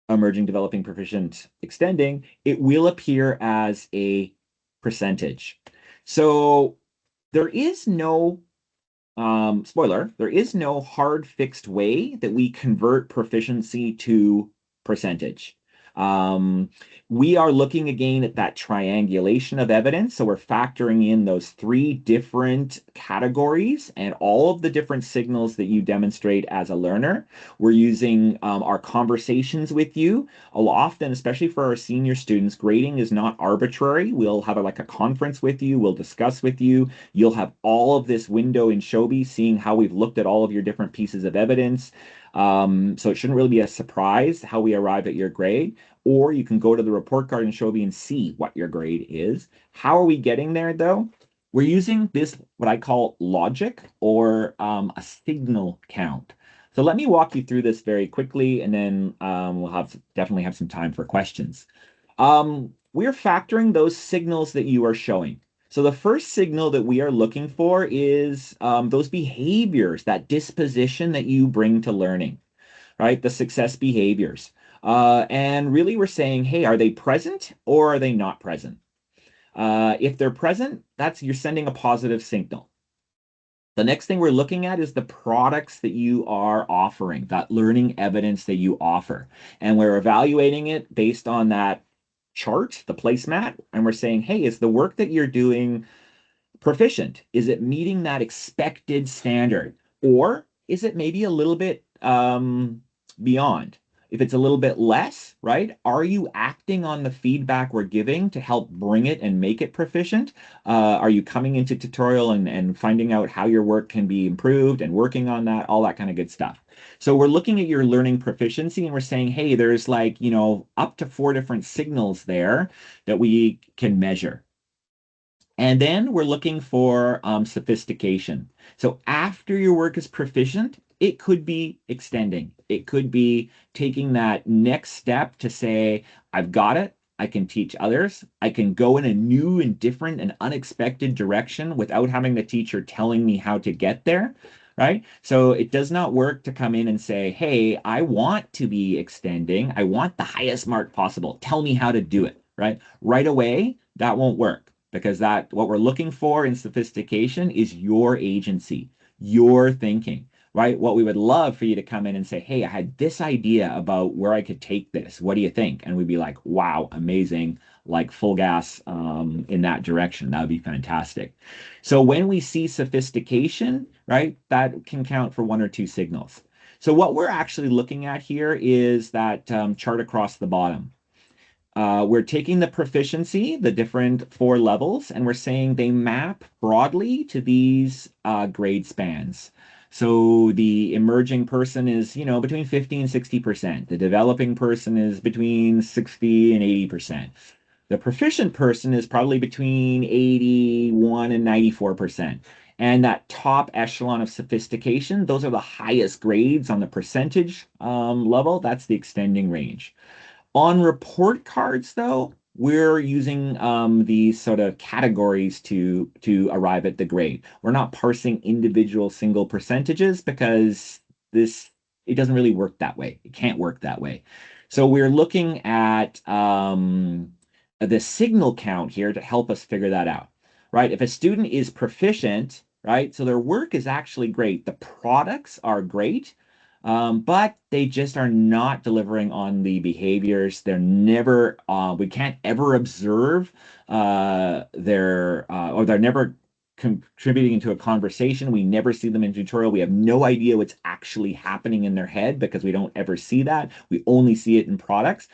Speaker 2: emerging, developing, proficient, extending. It will appear as a percentage. So there is no spoiler, there is no hard fixed way that we convert proficiency to percentage. We are looking again at that triangulation of evidence. So we're factoring in those 3 different categories and all of the different signals that you demonstrate as a learner. We're using our conversations with you. Often, especially for our senior students, grading is not arbitrary. We'll have a conference with you. We'll discuss with you. You'll have all of this window in Shobi seeing how we've looked at all of your different pieces of evidence. So it shouldn't really be a surprise how we arrive at your grade. Or you can go to the report card in Shobi and see what your grade is. How are we getting there, though? We're using this, what I call logic, or a signal count. So let me walk you through this very quickly, and then we'll definitely have some time for questions. We're factoring those signals that you are showing. So the first signal that we are looking for is those behaviors, that disposition that you bring to learning, right? The success behaviors. And really we're saying, hey, are they present or are they not present? If they're present, you're sending a positive signal. The next thing we're looking at is the products that you are offering, that learning evidence that you offer. And we're evaluating it based on that chart, the placemat, and we're saying, hey, is the work that you're doing proficient? Is it meeting that expected standard? Or is it maybe a little bit beyond? If it's a little bit less, right? Are you acting on the feedback we're giving to help bring it and make it proficient? Are you coming into tutorial and finding out how your work can be improved and working on that, all that kind of good stuff. So we're looking at your learning proficiency and we're saying, hey, there's like, up to 4 different signals there that we can measure. And then we're looking for sophistication. So after your work is proficient, it could be extending. It could be taking that next step to say, I've got it. I can teach others. I can go in a new and different and unexpected direction without having the teacher telling me how to get there. Right? So it does not work to come in and say, hey, I want to be extending. I want the highest mark possible. Tell me how to do it. Right away, that won't work because what we're looking for in sophistication is your agency, your thinking, right? What we would love for you to come in and say, hey, I had this idea about where I could take this. What do you think? And we'd be like, wow, amazing, like full gas in that direction. That would be fantastic. So when we see sophistication, right, that can count for 1 or 2 signals. So what we're actually looking at here is that chart across the bottom. We're taking the proficiency, the different 4 levels, and we're saying they map broadly to these grade spans. So the emerging person is, between 50 and 60%. The developing person is between 60 and 80%. The proficient person is probably between 81 and 94%. And that top echelon of sophistication, those are the highest grades on the percentage level. That's the extending range. On report cards, though, we're using these sort of categories to arrive at the grade. We're not parsing individual single percentages because it doesn't really work that way. It can't work that way. So we're looking at the signal count here to help us figure that out, right? If a student is proficient, right, so their work is actually great. The products are great. But they just are not delivering on the behaviors. They're never, we can't ever observe or they're never contributing to a conversation. We never see them in tutorial. We have no idea what's actually happening in their head because we don't ever see that. We only see it in products.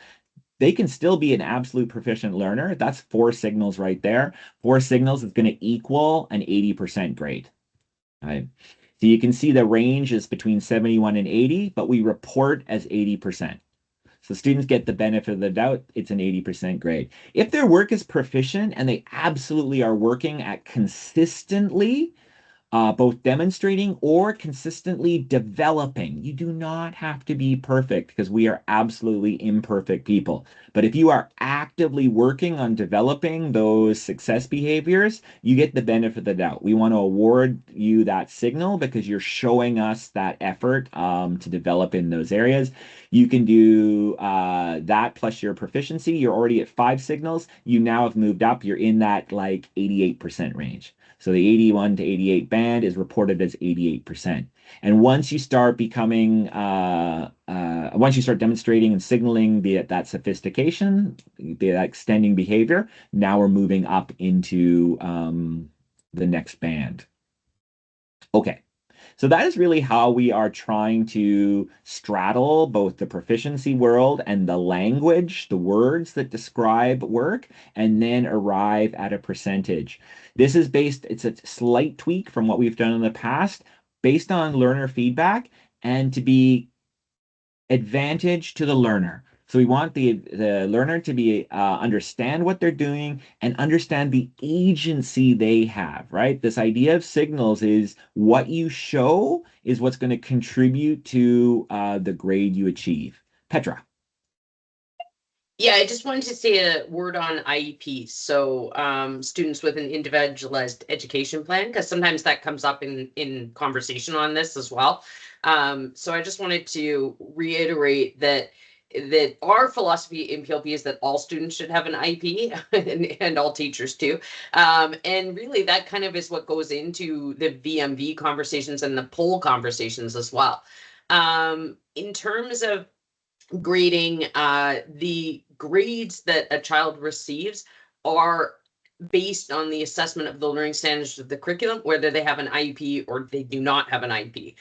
Speaker 2: They can still be an absolute proficient learner. That's 4 signals right there. 4 signals is going to equal an 80% grade. Right? So you can see the range is between 71 and 80, but we report as 80%. So students get the benefit of the doubt. It's an 80% grade. If their work is proficient and they absolutely are working at consistently both demonstrating or consistently developing. You do not have to be perfect because we are absolutely imperfect people. But if you are actively working on developing those success behaviors, you get the benefit of the doubt. We want to award you that signal because you're showing us that effort to develop in those areas. You can do that plus your proficiency. You're already at 5 signals. You now have moved up. You're in that like 88% range. So the 81 to 88 band is reported as 88%. And once you start once you start demonstrating and signaling that sophistication, that extending behavior, now we're moving up into the next band. Okay. So that is really how we are trying to straddle both the proficiency world and the language, the words that describe work, and then arrive at a percentage. This is it's a slight tweak from what we've done in the past, based on learner feedback and to be advantage to the learner. So we want the learner to be understand what they're doing and understand the agency they have, right? This idea of signals is what you show is what's going to contribute to the grade you achieve. Petra.
Speaker 3: Yeah, I just wanted to say a word on IEPs. So students with an individualized education plan, because sometimes that comes up in conversation on this as well. So I just wanted to reiterate that our philosophy in PLP is that all students should have an IEP and all teachers too. And really that kind of is what goes into the VMV conversations and the poll conversations as well. In terms of grading, the grades that a child receives are based on the assessment of the learning standards of the curriculum, whether they have an IEP or they do not have an IEP.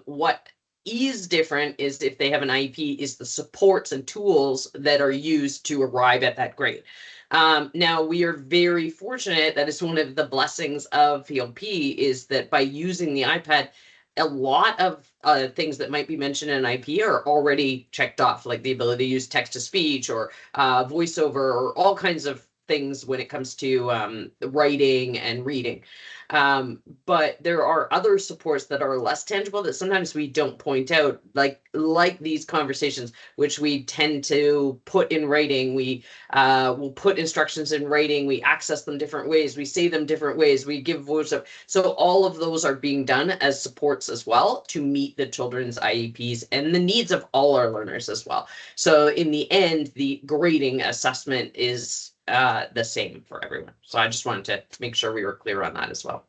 Speaker 3: What is different is if they have an IEP, is the supports and tools that are used to arrive at that grade. Now we are very fortunate that it's one of the blessings of PLP is that by using the iPad, a lot of things that might be mentioned in IP are already checked off, like the ability to use text to speech or voiceover or all kinds of things when it comes to writing and reading. But there are other supports that are less tangible that sometimes we don't point out, like these conversations, which we tend to put in writing. We will put instructions in writing. We access them different ways. We say them different ways. We give voice up. So all of those are being done as supports as well to meet the children's IEPs and the needs of all our learners as well. So in the end, the grading assessment is the same for everyone. So I just wanted to make sure we were clear on that as well.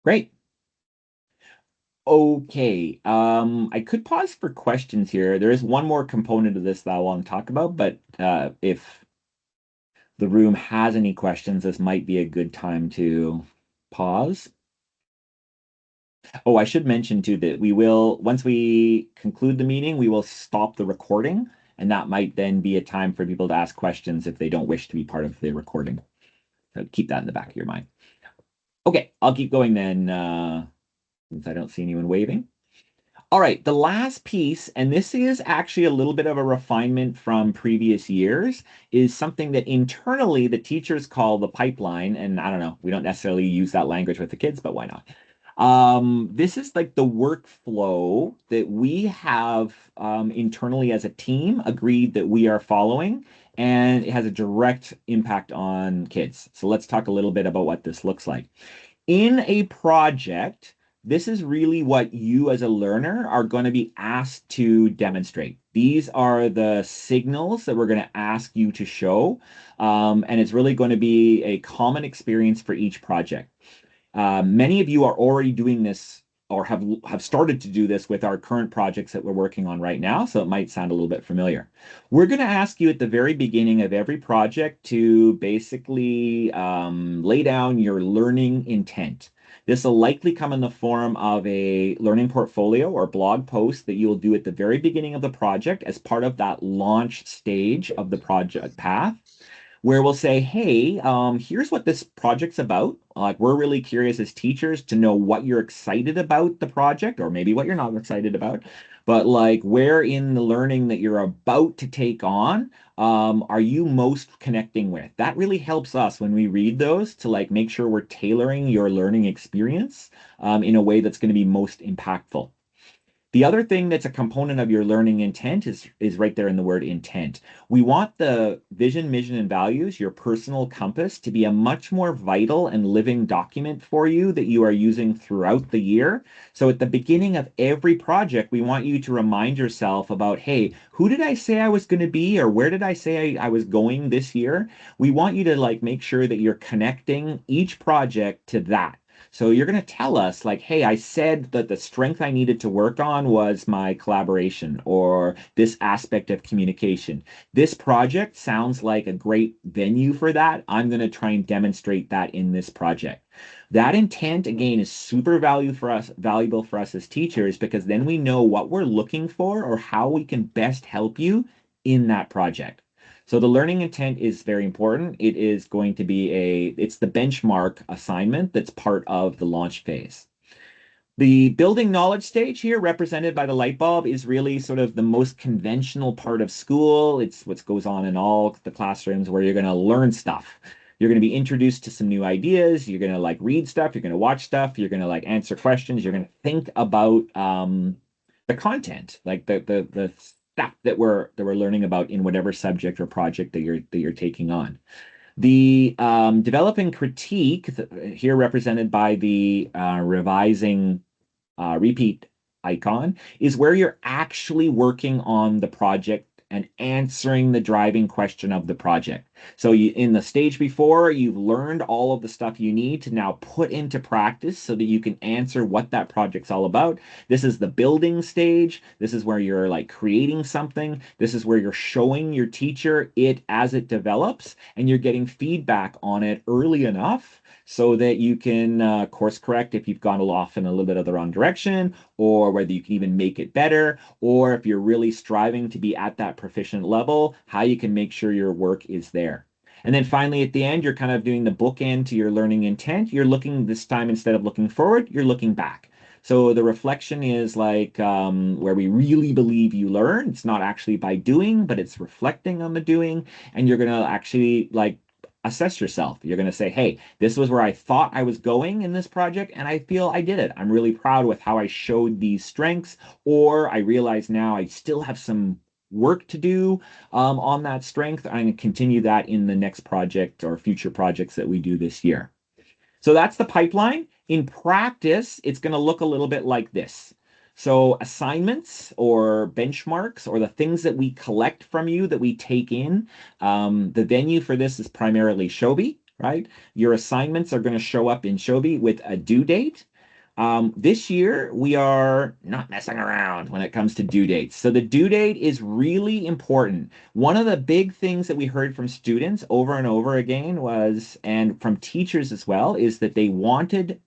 Speaker 2: Great. Okay, I could pause for questions here. There is one more component of this that I want to talk about, but if the room has any questions, this might be a good time to pause. Oh, I should mention too that we will, once we conclude the meeting, we will stop the recording, and that might then be a time for people to ask questions if they don't wish to be part of the recording. So keep that in the back of your mind. Okay, I'll keep going then, since I don't see anyone waving. All right, the last piece, and this is actually a little bit of a refinement from previous years, is something that internally the teachers call the pipeline. And I don't know, we don't necessarily use that language with the kids, but why not? This is like the workflow that we have internally as a team agreed that we are following, and it has a direct impact on kids. So let's talk a little bit about what this looks like. In a project, this is really what you as a learner are going to be asked to demonstrate. These are the signals that we're going to ask you to show, and it's really going to be a common experience for each project. Many of you are already doing this or have started to do this with our current projects that we're working on right now, so it might sound a little bit familiar. We're going to ask you at the very beginning of every project to basically lay down your learning intent. This will likely come in the form of a learning portfolio or blog post that you will do at the very beginning of the project as part of that launch stage of the project path, where we'll say, hey, here's what this project's about. Like, we're really curious as teachers to know what you're excited about the project, or maybe what you're not excited about, but like where in the learning that you're about to take on, are you most connecting with? That really helps us when we read those to like make sure we're tailoring your learning experience in a way that's going to be most impactful. The other thing that's a component of your learning intent is right there in the word intent. We want the vision, mission, and values, your personal compass, to be a much more vital and living document for you that you are using throughout the year. So at the beginning of every project, we want you to remind yourself about, hey, who did I say I was going to be, or where did I say I was going this year? We want you to like make sure that you're connecting each project to that. So you're going to tell us like, hey, I said that the strength I needed to work on was my collaboration or this aspect of communication. This project sounds like a great venue for that. I'm going to try and demonstrate that in this project. That intent, again, is super valuable for us as teachers, because then we know what we're looking for or how we can best help you in that project. So the learning intent is very important. It is going to be it's the benchmark assignment that's part of the launch phase. The building knowledge stage here, represented by the light bulb, is really sort of the most conventional part of school. It's what goes on in all the classrooms where you're going to learn stuff. You're going to be introduced to some new ideas. You're going to like read stuff. You're going to watch stuff. You're going to like answer questions. You're going to think about the content, like the stuff that we're learning about in whatever subject or project that you're taking on. The developing critique, here represented by the revising repeat icon, is where you're actually working on the project and answering the driving question of the project. So in the stage before, you've learned all of the stuff you need to now put into practice so that you can answer what that project's all about. This is the building stage. This is where you're like creating something. This is where you're showing your teacher it as it develops, and you're getting feedback on it early enough so that you can course correct if you've gone off in a little bit of the wrong direction, or whether you can even make it better, or if you're really striving to be at that proficient level, how you can make sure your work is there. And then finally, at the end, you're kind of doing the bookend to your learning intent. You're looking this time, instead of looking forward, you're looking back. So the reflection is like where we really believe you learn. It's not actually by doing, but it's reflecting on the doing. And you're going to actually like assess yourself. You're going to say, hey, this was where I thought I was going in this project, and I feel I did it. I'm really proud with how I showed these strengths, or I realize now I still have some work to do on that strength. I'm going to continue that in the next project or future projects that we do this year. So that's the pipeline. In practice, it's going to look a little bit like this. So assignments or benchmarks or the things that we collect from you that we take in, the venue for this is primarily Shobi, right? Your assignments are going to show up in Shobi with a due date. This year, we are not messing around when it comes to due dates. So the due date is really important. One of the big things that we heard from students over and over again was, and from teachers as well, is that they wanted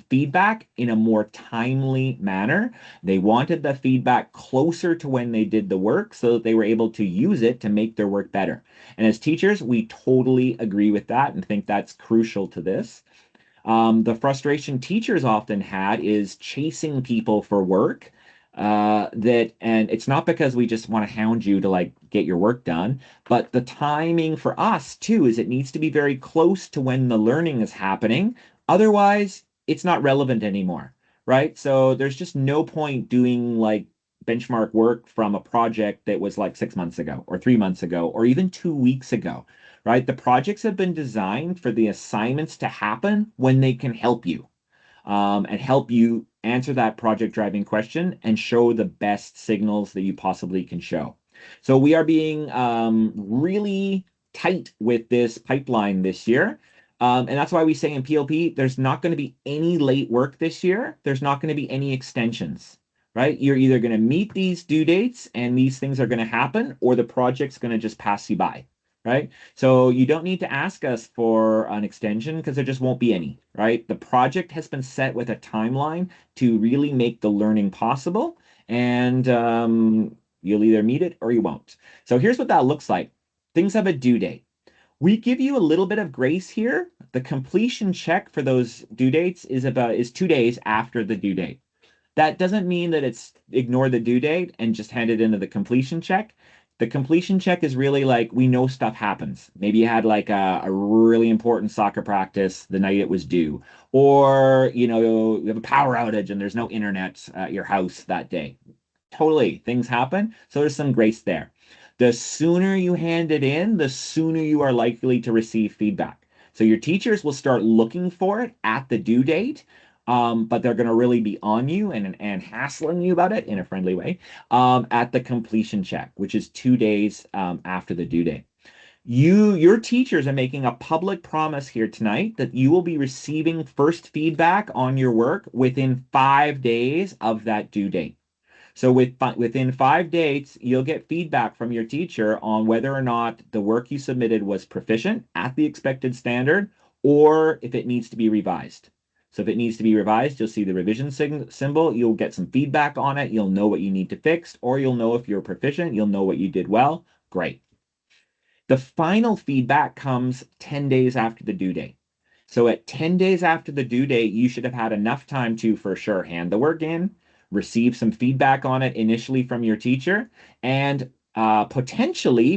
Speaker 2: feedback in a more timely manner. They wanted the feedback closer to when they did the work so that they were able to use it to make their work better. And as teachers, we totally agree with that and think that's crucial to this. The frustration teachers often had is chasing people for work. And it's not because we just want to hound you to like get your work done, but the timing for us too is it needs to be very close to when the learning is happening. Otherwise, it's not relevant anymore, right? So there's just no point doing like benchmark work from a project that was like 6 months ago or 3 months ago or even 2 weeks ago, right? The projects have been designed for the assignments to happen when they can help you and help you answer that project driving question and show the best signals that you possibly can show. So we are being really tight with this pipeline this year. And that's why we say in PLP, there's not going to be any late work this year. There's not going to be any extensions, right? You're either going to meet these due dates and these things are going to happen, or the project's going to just pass you by, right? So you don't need to ask us for an extension because there just won't be any, right? The project has been set with a timeline to really make the learning possible, and you'll either meet it or you won't. So here's what that looks like. Things have a due date. We give you a little bit of grace here. The completion check for those due dates is 2 days after the due date. That doesn't mean that it's ignore the due date and just hand it into the completion check. The completion check is really like, we know stuff happens. Maybe you had like a really important soccer practice the night it was due, or you have a power outage and there's no internet at your house that day. Totally, things happen. So there's some grace there. The sooner you hand it in, the sooner you are likely to receive feedback. So your teachers will start looking for it at the due date, but they're going to really be on you and hassling you about it in a friendly way at the completion check, which is 2 days after the due date. Your teachers are making a public promise here tonight that you will be receiving first feedback on your work within 5 days of that due date. So within 5 days, you'll get feedback from your teacher on whether or not the work you submitted was proficient at the expected standard, or if it needs to be revised. So if it needs to be revised, you'll see the revision symbol. You'll get some feedback on it. You'll know what you need to fix, or you'll know if you're proficient. You'll know what you did well. Great. The final feedback comes 10 days after the due date. So at 10 days after the due date, you should have had enough time to, for sure, hand the work in, receive some feedback on it initially from your teacher, and potentially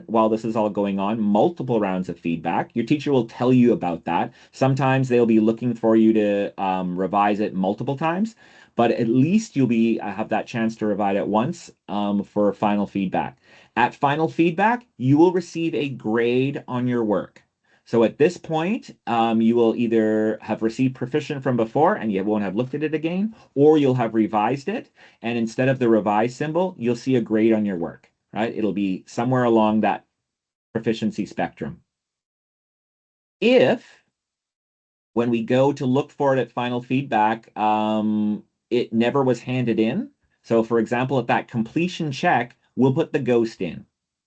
Speaker 2: while this is all going on, multiple rounds of feedback. Your teacher will tell you about that. Sometimes they'll be looking for you to revise it multiple times, but at least you'll have that chance to revise it once for final feedback. At final feedback, you will receive a grade on your work. So at this point, you will either have received proficient from before and you won't have looked at it again, or you'll have revised it. And instead of the revise symbol, you'll see a grade on your work, right? It'll be somewhere along that proficiency spectrum. If, when we go to look for it at final feedback, it never was handed in. So for example, at that completion check, we'll put the ghost in,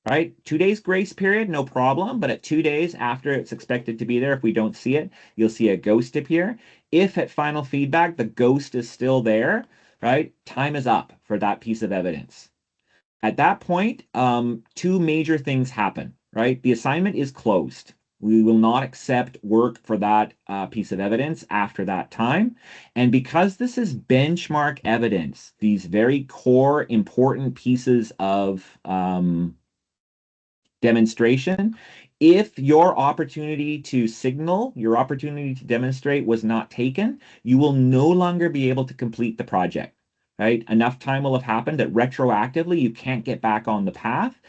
Speaker 2: right? 2 days grace period, no problem. But at 2 days after it's expected to be there, if we don't see it, you'll see a ghost appear. If at final feedback, the ghost is still there, right? Time is up for that piece of evidence. At that point, two major things happen, right? The assignment is closed. We will not accept work for that piece of evidence after that time. And because this is benchmark evidence, these very core important pieces of demonstration, if your opportunity to signal, your opportunity to demonstrate was not taken, you will no longer be able to complete the project, right? Enough time will have happened that retroactively you can't get back on the path.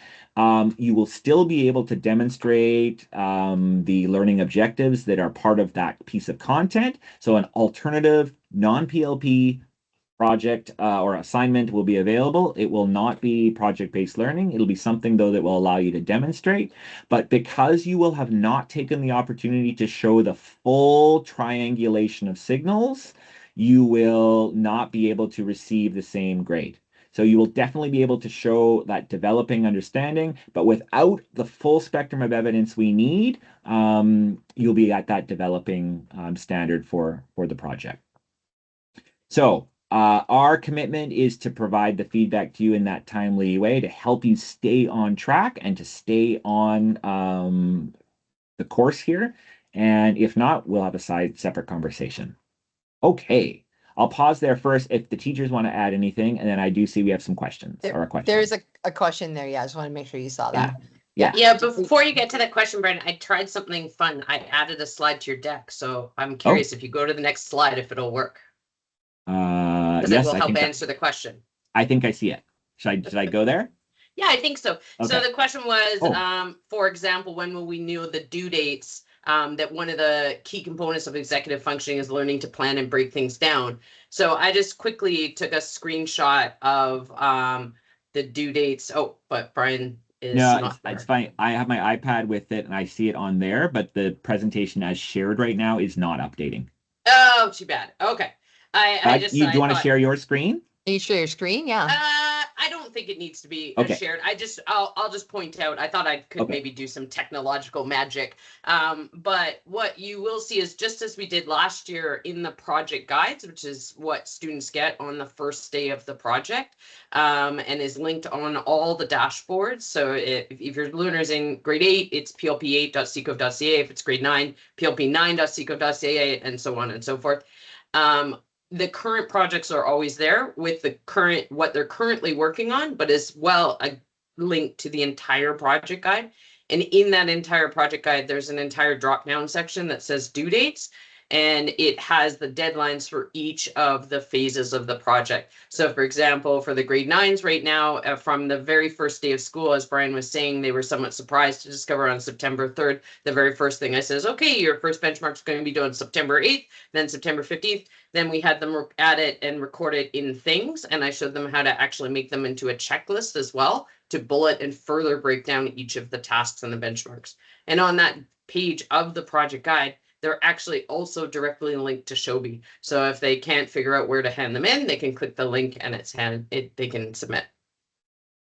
Speaker 2: You will still be able to demonstrate the learning objectives that are part of that piece of content. So an alternative non-PLP project or assignment will be available. It will not be project-based learning. It'll be something, though, that will allow you to demonstrate. But because you will have not taken the opportunity to show the full triangulation of signals, you will not be able to receive the same grade. So you will definitely be able to show that developing understanding, but without the full spectrum of evidence we need, you'll be at that developing standard for the project. So our commitment is to provide the feedback to you in that timely way to help you stay on track and to stay on the course here. And if not, we'll have a separate conversation. Okay. I'll pause there first if the teachers want to add anything, and then I do see we have some questions or a question.
Speaker 1: There's a question there. Yeah, I just want to make sure you saw that.
Speaker 3: Yeah, before you get to that question, Brandon, I tried something fun. I added a slide to your deck, so I'm curious if you go to the next slide, if it'll work. Because
Speaker 2: Yes,
Speaker 3: it will help answer the question.
Speaker 2: I think I see it. Should I go there?
Speaker 3: Yeah, I think so.
Speaker 2: Okay.
Speaker 3: So the question was, for example, when will we know the due dates? That one of the key components of executive functioning is learning to plan and break things down. So I just quickly took a screenshot of the due dates. Oh, but Brian is not there.
Speaker 2: It's fine. I have my iPad with it and I see it on there, but the presentation as shared right now is not updating.
Speaker 3: Oh, too bad. Okay.
Speaker 2: Do you want to share your screen?
Speaker 1: Can you share your screen? Yeah.
Speaker 3: I don't think it needs to be shared. I'll just point out, I thought I could maybe do some technological magic. But what you will see is just as we did last year in the project guides, which is what students get on the first day of the project, and is linked on all the dashboards. So if your learner's in grade 8, it's plp8.ccov.ca. If it's grade 9, plp9.ccov.ca, and so on and so forth. The current projects are always there with the current, what they're currently working on, but as well a link to the entire project guide. And in that entire project guide, there's an entire drop down section that says due dates, and it has the deadlines for each of the phases of the project. So for example, for the grade 9s right now, from the very first day of school, as Brian was saying, they were somewhat surprised to discover on September 3rd, the very first thing I says, okay, your first benchmark is going to be due on September 8th, then September 15th. Then we had them add it and record it in things, and I showed them how to actually make them into a checklist as well to bullet and further break down each of the tasks and the benchmarks. And on that page of the project guide, they're actually also directly linked to Shobi. So if they can't figure out where to hand them in, they can click the link and they can submit.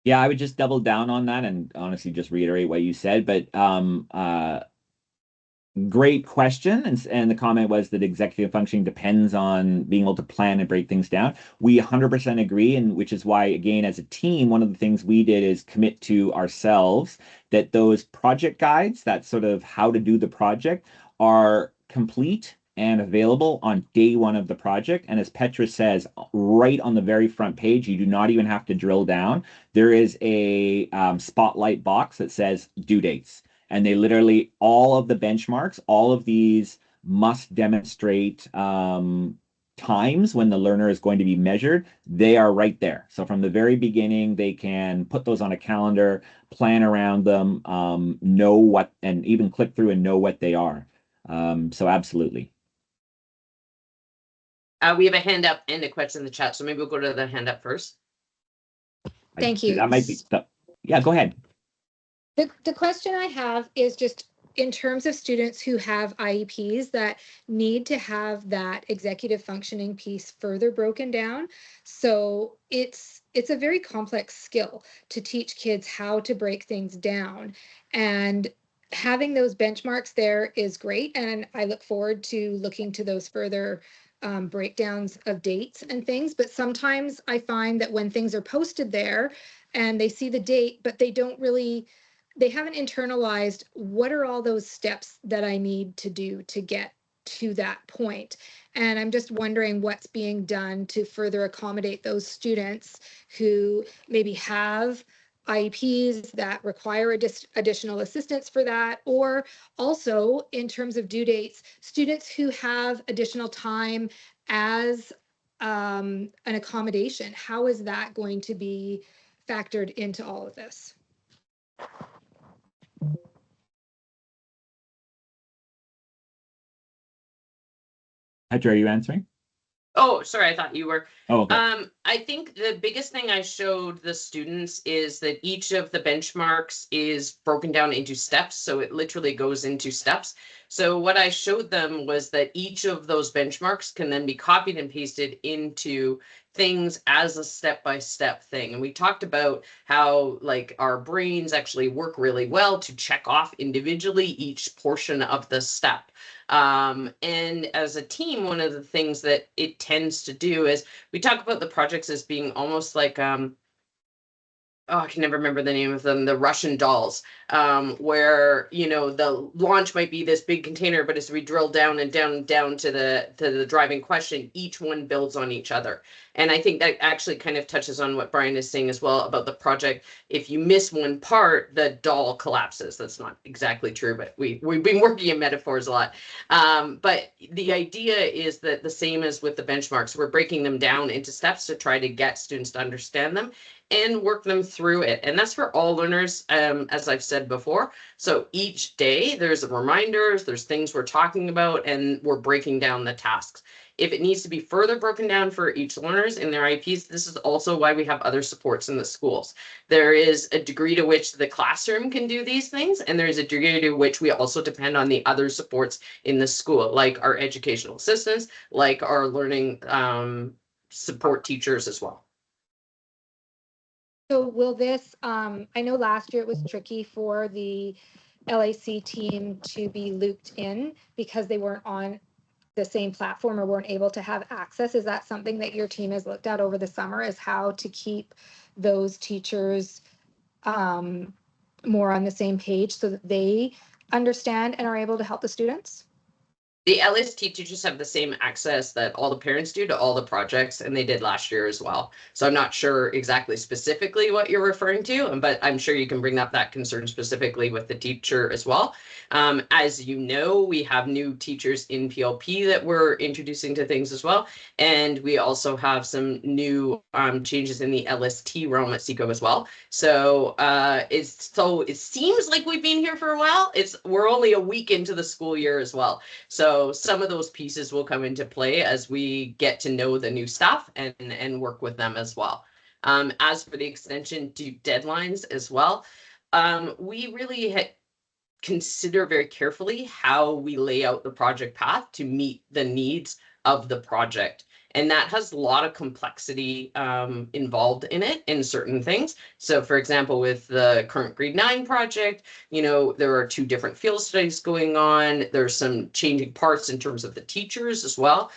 Speaker 2: Yeah, I would just double down on that and honestly just reiterate what you said. But great question. And the comment was that executive functioning depends on being able to plan and break things down. We 100% agree, and which is why, again, as a team, one of the things we did is commit to ourselves that those project guides, that sort of how to do the project, are complete and available on day one of the project. And as Petra says, right on the very front page, you do not even have to drill down. There is a spotlight box that says due dates. And they literally, all of the benchmarks, all of these must demonstrate times when the learner is going to be measured. They are right there. So from the very beginning, they can put those on a calendar, plan around them, know what, and even click through and know what they are. So absolutely.
Speaker 3: We have a hand up and a question in the chat. So maybe we'll go to the hand up first.
Speaker 1: Thank you.
Speaker 2: That might be, yeah, go ahead.
Speaker 5: The question I have is just in terms of students who have IEPs that need to have that executive functioning piece further broken down. So it's a very complex skill to teach kids how to break things down, and having those benchmarks there is great. And I look forward to looking to those further breakdowns of dates and things. But sometimes I find that when things are posted there and they see the date, but they haven't internalized what are all those steps that I need to do to get to that point. And I'm just wondering what's being done to further accommodate those students who maybe have IEPs that require additional assistance for that, or also in terms of due dates, students who have additional time as an accommodation. How is that going to be factored into all of this?
Speaker 2: Hydra, are you answering?
Speaker 3: Oh, sorry, I thought you were.
Speaker 2: Oh, okay.
Speaker 3: I think the biggest thing I showed the students is that each of the benchmarks is broken down into steps. So it literally goes into steps. So what I showed them was that each of those benchmarks can then be copied and pasted into things as a step-by-step thing. And we talked about how like our brains actually work really well to check off individually each portion of the step. And as a team, one of the things that it tends to do is we talk about the projects as being almost like oh, I can never remember the name of them, the Russian dolls, where, you know, the launch might be this big container, but as we drill down and down to the driving question, each one builds on each other. And I think that actually kind of touches on what Brian is saying as well about the project. If you miss one part, the doll collapses. That's not exactly true, but we've been working in metaphors a lot. But the idea is that the same as with the benchmarks, we're breaking them down into steps to try to get students to understand them and work them through it. And that's for all learners, as I've said before. So each day there's reminders, there's things we're talking about, and we're breaking down the tasks. If it needs to be further broken down for each learners in their IEPs, this is also why we have other supports in the schools. There is a degree to which the classroom can do these things, and there's a degree to which we also depend on the other supports in the school, like our educational assistants, like our learning support teachers as well.
Speaker 5: So will this, I know last year it was tricky for the LAC team to be looped in because they weren't on the same platform or weren't able to have access. Is that something that your team has looked at over the summer, is how to keep those teachers more on the same page so that they understand and are able to help the students?
Speaker 3: The LST teachers have the same access that all the parents do to all the projects, and they did last year as well. So I'm not sure exactly specifically what you're referring to, but I'm sure you can bring up that concern specifically with the teacher as well. As you know, we have new teachers in PLP that we're introducing to things as well. And we also have some new changes in the LST realm at SECO as well. So it seems like we've been here for a while. We're only a week into the school year as well. So some of those pieces will come into play as we get to know the new staff and work with them as well. As for the extension to deadlines as well, we really consider very carefully how we lay out the project path to meet the needs of the project. And that has a lot of complexity involved in it in certain things. So for example, with the current grade 9 project, you know, there are 2 different field studies going on. There's some changing parts in terms of the teachers as well.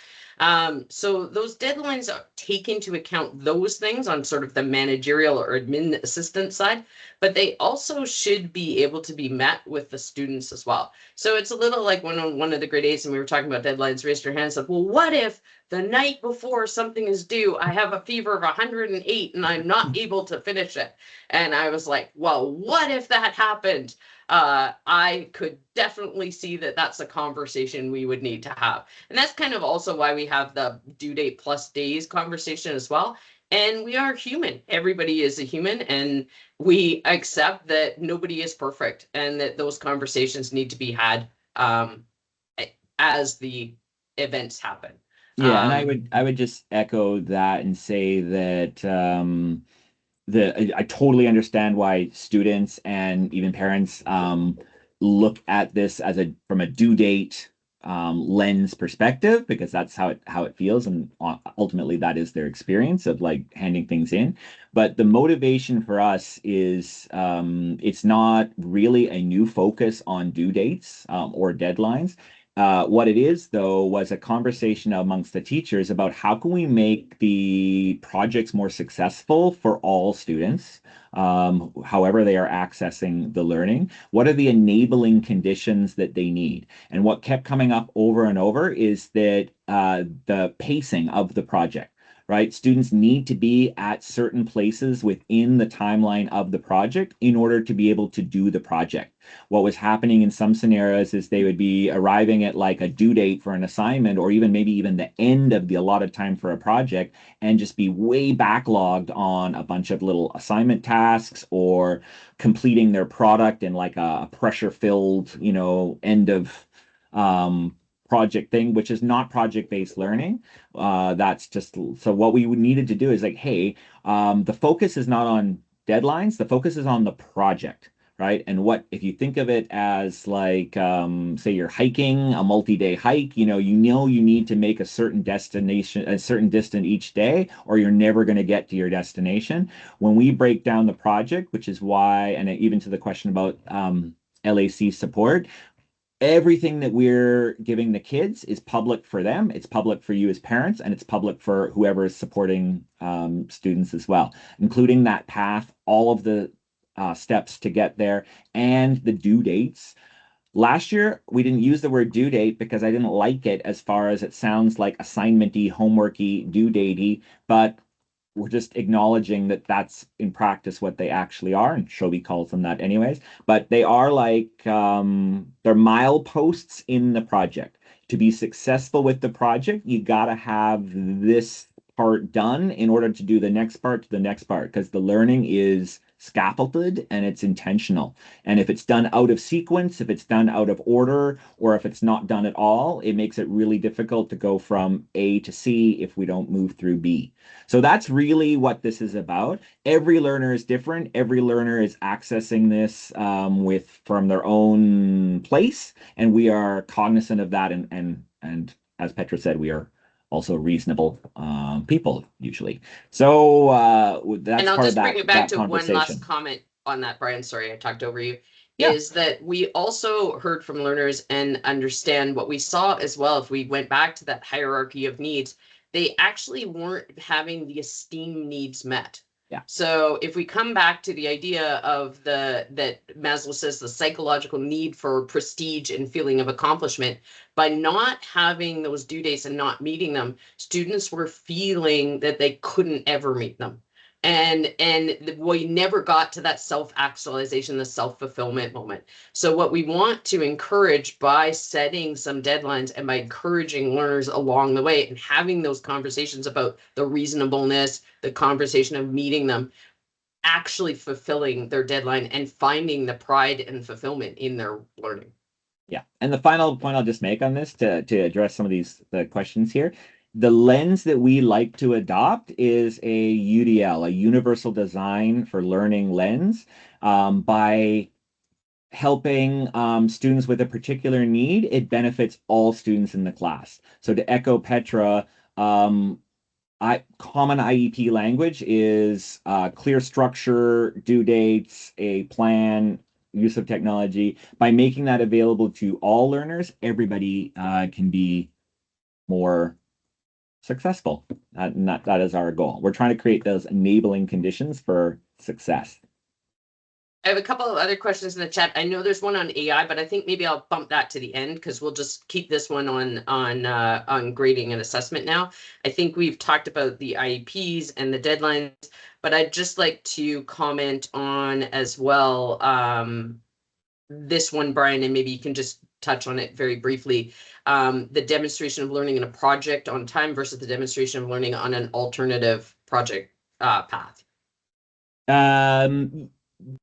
Speaker 3: So those deadlines take into account those things on sort of the managerial or admin assistant side, but they also should be able to be met with the students as well. So it's a little like when one of the grade 8s and we were talking about deadlines, raised your hand and said, well, what if the night before something is due, I have a fever of 108 and I'm not able to finish it? And I was like, well, what if that happened? I could definitely see that that's a conversation we would need to have. And that's kind of also why we have the due date plus days conversation as well. And we are human. Everybody is a human, and we accept that nobody is perfect and that those conversations need to be had as the events happen.
Speaker 2: Yeah, and I would just echo that and say that I totally understand why students and even parents look at this as from a due date lens perspective, because that's how it feels, and ultimately that is their experience of like handing things in. But the motivation for us is it's not really a new focus on due dates or deadlines. What it is, though, was a conversation amongst the teachers about how can we make the projects more successful for all students, however they are accessing the learning. What are the enabling conditions that they need? And what kept coming up over and over is that the pacing of the project. Right? Students need to be at certain places within the timeline of the project in order to be able to do the project. What was happening in some scenarios is they would be arriving at like a due date for an assignment, or maybe even the end of the allotted time for a project, and just be way backlogged on a bunch of little assignment tasks, or completing their product in like a pressure filled, end of project thing, which is not project-based learning. That's just, so what we needed to do is like, hey, the focus is not on deadlines, the focus is on the project, right? And what, if you think of it as like, say you're hiking a multi-day hike, you need to make a certain destination, a certain distance each day, or you're never going to get to your destination. When we break down the project, which is why, and even to the question about LAC support, everything that we're giving the kids is public for them. It's public for you as parents, and it's public for whoever is supporting students as well, including that path, all of the steps to get there, and the due dates. Last year, we didn't use the word due date because I didn't like it, as far as it sounds like assignment-y, homework-y, due date-y, but we're just acknowledging that that's in practice what they actually are, and Shobi calls them that anyways. But they are like they're mileposts in the project. To be successful with the project, you gotta have this part done in order to do the next part to the next part, because the learning is scaffolded and it's intentional. And if it's done out of sequence, if it's done out of order, or if it's not done at all, it makes it really difficult to go from A to C if we don't move through B. So that's really what this is about. Every learner is different. Every learner is accessing this from their own place, and we are cognizant of that. And as Petra said, we are also reasonable people usually. So that's
Speaker 3: And I'll
Speaker 2: part
Speaker 3: just
Speaker 2: of
Speaker 3: bring it back
Speaker 2: that
Speaker 3: to one last
Speaker 2: conversation.
Speaker 3: comment on that, Brian. Sorry, I talked over you.
Speaker 2: Yeah.
Speaker 3: Is that we also heard from learners and understand what we saw as well. If we went back to that hierarchy of needs, they actually weren't having the esteem needs met.
Speaker 2: Yeah.
Speaker 3: So if we come back to the idea of that Maslow says the psychological need for prestige and feeling of accomplishment, by not having those due dates and not meeting them, students were feeling that they couldn't ever meet them. And we never got to that self-actualization, the self-fulfillment moment. So what we want to encourage by setting some deadlines and by encouraging learners along the way and having those conversations about the reasonableness, the conversation of meeting them, actually fulfilling their deadline and finding the pride and fulfillment in their learning.
Speaker 2: Yeah. And the final point I'll just make on this to address some of the questions here. The lens that we like to adopt is a UDL, a universal design for learning lens, by helping students with a particular need. It benefits all students in the class. So to echo Petra, common IEP language is clear structure, due dates, a plan, use of technology. By making that available to all learners, everybody can be more successful. That is our goal. We're trying to create those enabling conditions for success.
Speaker 3: I have a couple of other questions in the chat. I know there's one on AI, but I think maybe I'll bump that to the end because we'll just keep this one on grading and assessment now. I think we've talked about the IEPs and the deadlines, but I'd just like to comment on as well this one, Brian, and maybe you can just touch on it very briefly. The demonstration of learning in a project on time versus the demonstration of learning on an alternative project path.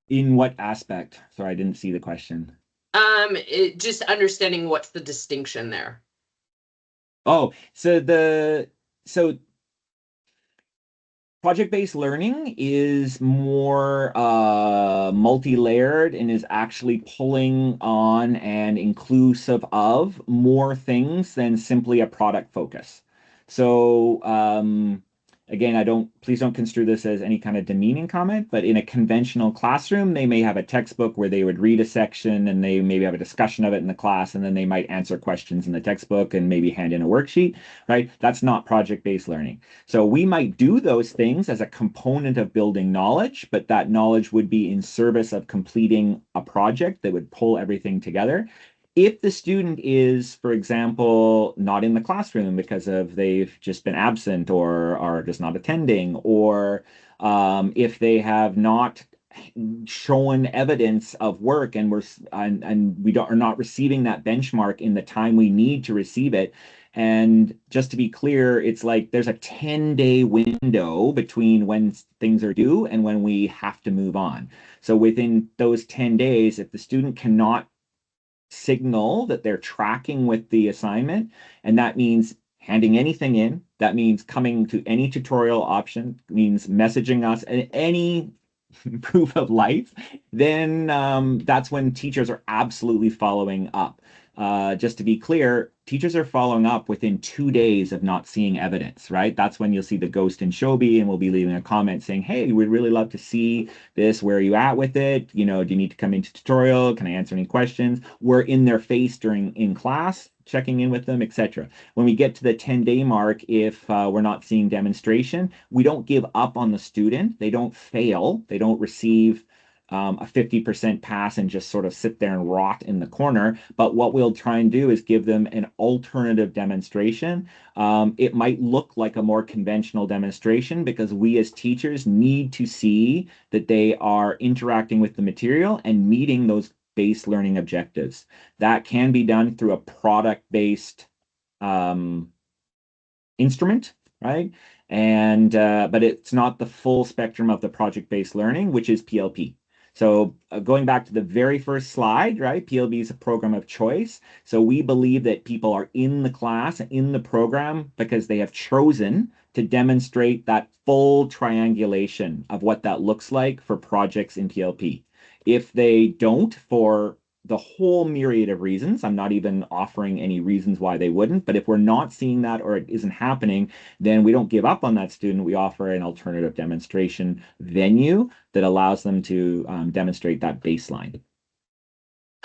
Speaker 2: In what aspect? Sorry, I didn't see the question.
Speaker 3: Just understanding what's the distinction there.
Speaker 2: Oh, so Project-based learning is more multi-layered and is actually pulling on and inclusive of more things than simply a product focus. So again, please don't construe this as any kind of demeaning comment, but in a conventional classroom, they may have a textbook where they would read a section and they maybe have a discussion of it in the class, and then they might answer questions in the textbook and maybe hand in a worksheet, right? That's not project-based learning. So we might do those things as a component of building knowledge, but that knowledge would be in service of completing a project that would pull everything together. If the student is, for example, not in the classroom because of they've just been absent or are just not attending, or if they have not shown evidence of work and are not receiving that benchmark in the time we need to receive it. And just to be clear, it's like there's a 10-day window between when things are due and when we have to move on. So within those 10 days, if the student cannot signal that they're tracking with the assignment, and that means handing anything in, that means coming to any tutorial option, means messaging us, and any proof of life, then that's when teachers are absolutely following up. Just to be clear, teachers are following up within 2 days of not seeing evidence, right? That's when you'll see the ghost in Shobi, and we'll be leaving a comment saying, hey, we'd really love to see this. Where are you at with it? You know, do you need to come into tutorial? Can I answer any questions? We're in their face in class, checking in with them, etc. When we get to the 10-day mark, if we're not seeing demonstration, we don't give up on the student. They don't fail. They don't receive a 50% pass and just sort of sit there and rot in the corner. But what we'll try and do is give them an alternative demonstration. It might look like a more conventional demonstration because we as teachers need to see that they are interacting with the material and meeting those base learning objectives. That can be done through a product-based instrument, right? And but it's not the full spectrum of the project-based learning, which is PLP. So going back to the very first slide, right? PLP is a program of choice. So we believe that people are in the class, in the program, because they have chosen to demonstrate that full triangulation of what that looks like for projects in PLP. If they don't, for the whole myriad of reasons, I'm not even offering any reasons why they wouldn't, but if we're not seeing that or it isn't happening, then we don't give up on that student. We offer an alternative demonstration venue that allows them to demonstrate that baseline.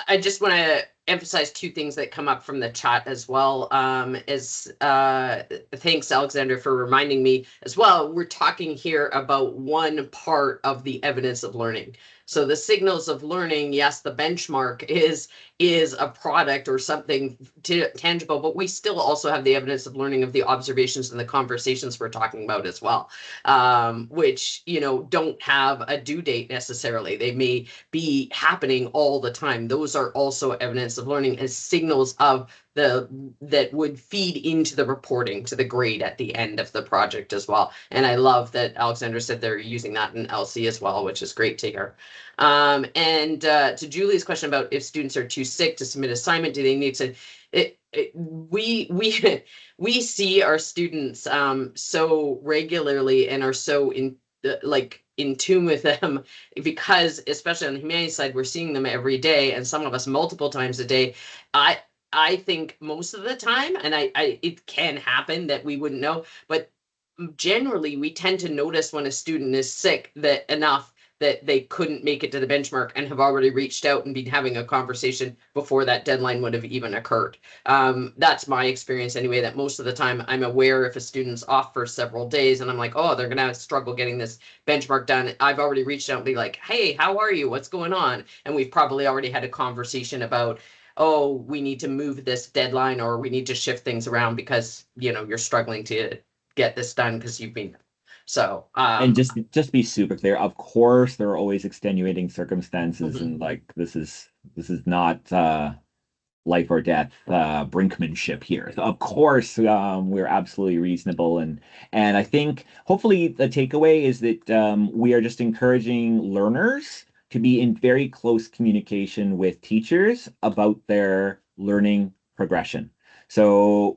Speaker 3: I just want to emphasize two things that come up from the chat as well. Thanks, Alexander, for reminding me as well. We're talking here about one part of the evidence of learning. So the signals of learning, yes, the benchmark is a product or something tangible, but we still also have the evidence of learning of the observations and the conversations we're talking about as well, which, you know, don't have a due date necessarily. They may be happening all the time. Those are also evidence of learning as signals of that would feed into the reporting to the grade at the end of the project as well. And I love that Alexander said they're using that in LC as well, which is great to hear. And to Julie's question about if students are too sick to submit assignment, do they need to? We see our students so regularly and are so in tune with them, because especially on the humanities side, we're seeing them every day, and some of us multiple times a day. I think most of the time, and it can happen that we wouldn't know, but generally we tend to notice when a student is sick enough that they couldn't make it to the benchmark and have already reached out and been having a conversation before that deadline would have even occurred. That's my experience anyway, that most of the time I'm aware if a student's off for several days and I'm like, oh, they're going to struggle getting this benchmark done. I've already reached out and be like, hey, how are you? What's going on? And we've probably already had a conversation about, oh, we need to move this deadline or we need to shift things around because, you know, you're struggling to get this done because you've been so
Speaker 2: and just be super clear, of course there are always extenuating circumstances, and like this is not life or death brinkmanship here. So of course we're absolutely reasonable, and I think hopefully the takeaway is that we are just encouraging learners to be in very close communication with teachers about their learning progression. So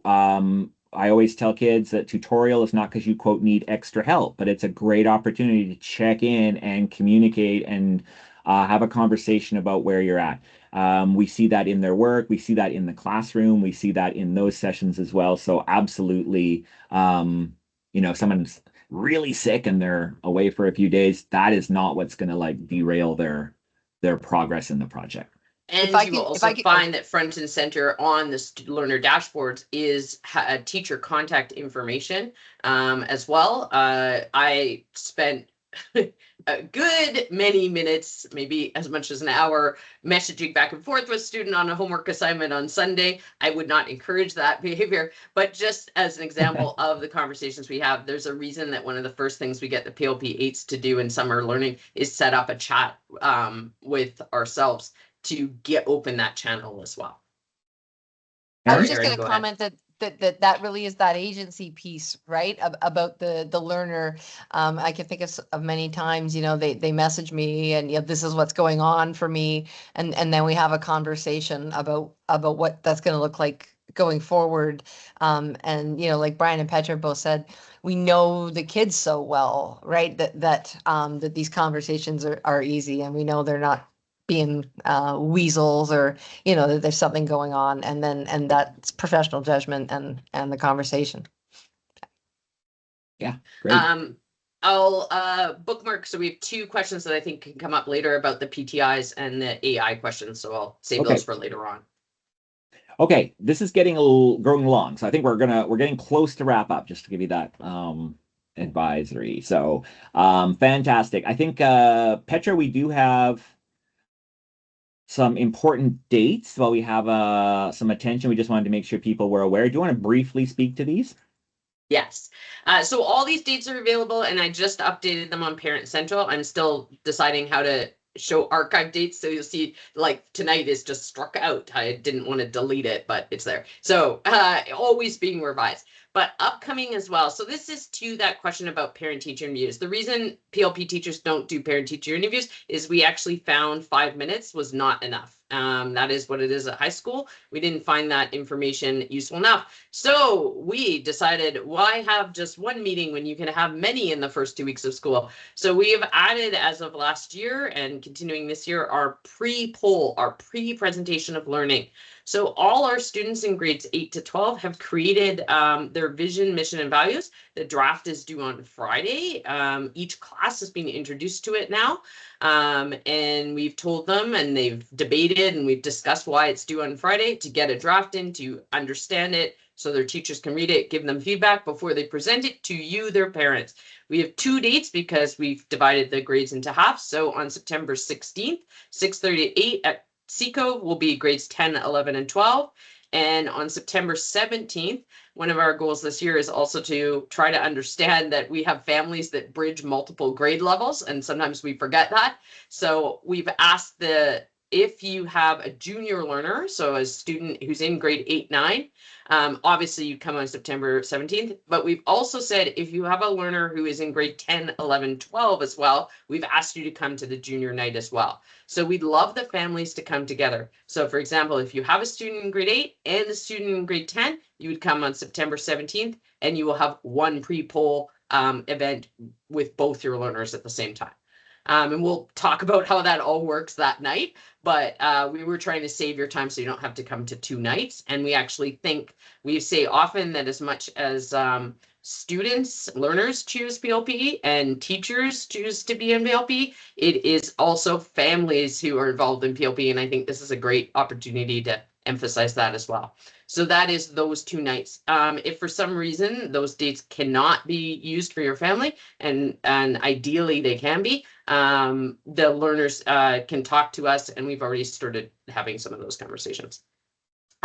Speaker 2: I always tell kids that tutorial is not because you quote need extra help, but it's a great opportunity to check in and communicate and have a conversation about where you're at. We see that in their work, we see that in the classroom, we see that in those sessions as well. So absolutely, if someone's really sick and they're away for a few days, that is not what's going to like derail their progress in the project.
Speaker 3: And
Speaker 1: If I
Speaker 3: you
Speaker 1: can-
Speaker 3: will
Speaker 1: if I
Speaker 3: also
Speaker 1: can-
Speaker 3: find that front and center on the learner dashboards is teacher contact information as well. I spent a good many minutes, maybe as much as an hour, messaging back and forth with student on a homework assignment on Sunday. I would not encourage that behavior, but just as an example of the conversations we have, there's a reason that one of the first things we get the PLP 8s to do in summer learning is set up a chat with ourselves to get open that channel as well.
Speaker 1: I was
Speaker 3: Sorry,
Speaker 1: just
Speaker 3: Erin,
Speaker 1: going to
Speaker 3: go ahead.
Speaker 1: comment that really is that agency piece, right? About the learner. I can think of many times, they message me and this is what's going on for me, and then we have a conversation about what that's going to look like going forward. And like Brian and Petra both said, we know the kids so well, right? That these conversations are easy, and we know they're not being weasels, or that there's something going on, and that's professional judgment and the conversation.
Speaker 2: Yeah, great.
Speaker 3: I'll bookmark. So we have 2 questions that I think can come up later about the PTIs and the AI questions. So I'll save
Speaker 2: Okay.
Speaker 3: those for later on.
Speaker 2: Okay, this is getting a little growing long, so I think we're getting close to wrap up. Just to give you that advisory. So fantastic. I think Petra, we do have some important dates. While we have some attention, we just wanted to make sure people were aware. Do you want to briefly speak to these?
Speaker 3: Yes. So all these dates are available, and I just updated them on Parent Central. I'm still deciding how to show archive dates. So you'll see, like tonight is just struck out. I didn't want to delete it, but it's there. So always being revised, but upcoming as well. So this is to that question about parent-teacher interviews. The reason PLP teachers don't do parent-teacher interviews is we actually found 5 minutes was not enough. That is what it is at high school. We didn't find that information useful enough. So we decided, why have just one meeting when you can have many in the first 2 weeks of school? So we have added, as of last year and continuing this year, our pre-poll, our pre-presentation of learning. So all our students in grades 8 to 12 have created their vision, mission, and values. The draft is due on Friday. Each class is being introduced to it now. And we've told them, and they've debated, and we've discussed why it's due on Friday, to get a draft in, to understand it, so their teachers can read it, give them feedback before they present it to you, their parents. We have 2 dates because we've divided the grades into half. So on September 16th, 6:30 to 8 at Seco will be grades 10, 11, and 12. And on September 17th, one of our goals this year is also to try to understand that we have families that bridge multiple grade levels, and sometimes we forget that. So we've asked if you have a junior learner, so a student who's in grade 8, 9, obviously you come on September 17th, but we've also said if you have a learner who is in grade 10, 11, 12 as well, we've asked you to come to the junior night as well. So we'd love the families to come together. So for example, if you have a student in grade 8 and a student in grade 10, you would come on September 17th, and you will have one pre-poll event with both your learners at the same time. And we'll talk about how that all works that night. But we were trying to save your time so you don't have to come to 2 nights. And we actually think, we say often that as much as students, learners choose PLP and teachers choose to be in PLP, it is also families who are involved in PLP. And I think this is a great opportunity to emphasize that as well. So that is those 2 nights. If for some reason those dates cannot be used for your family, and ideally they can be, the learners can talk to us, and we've already started having some of those conversations.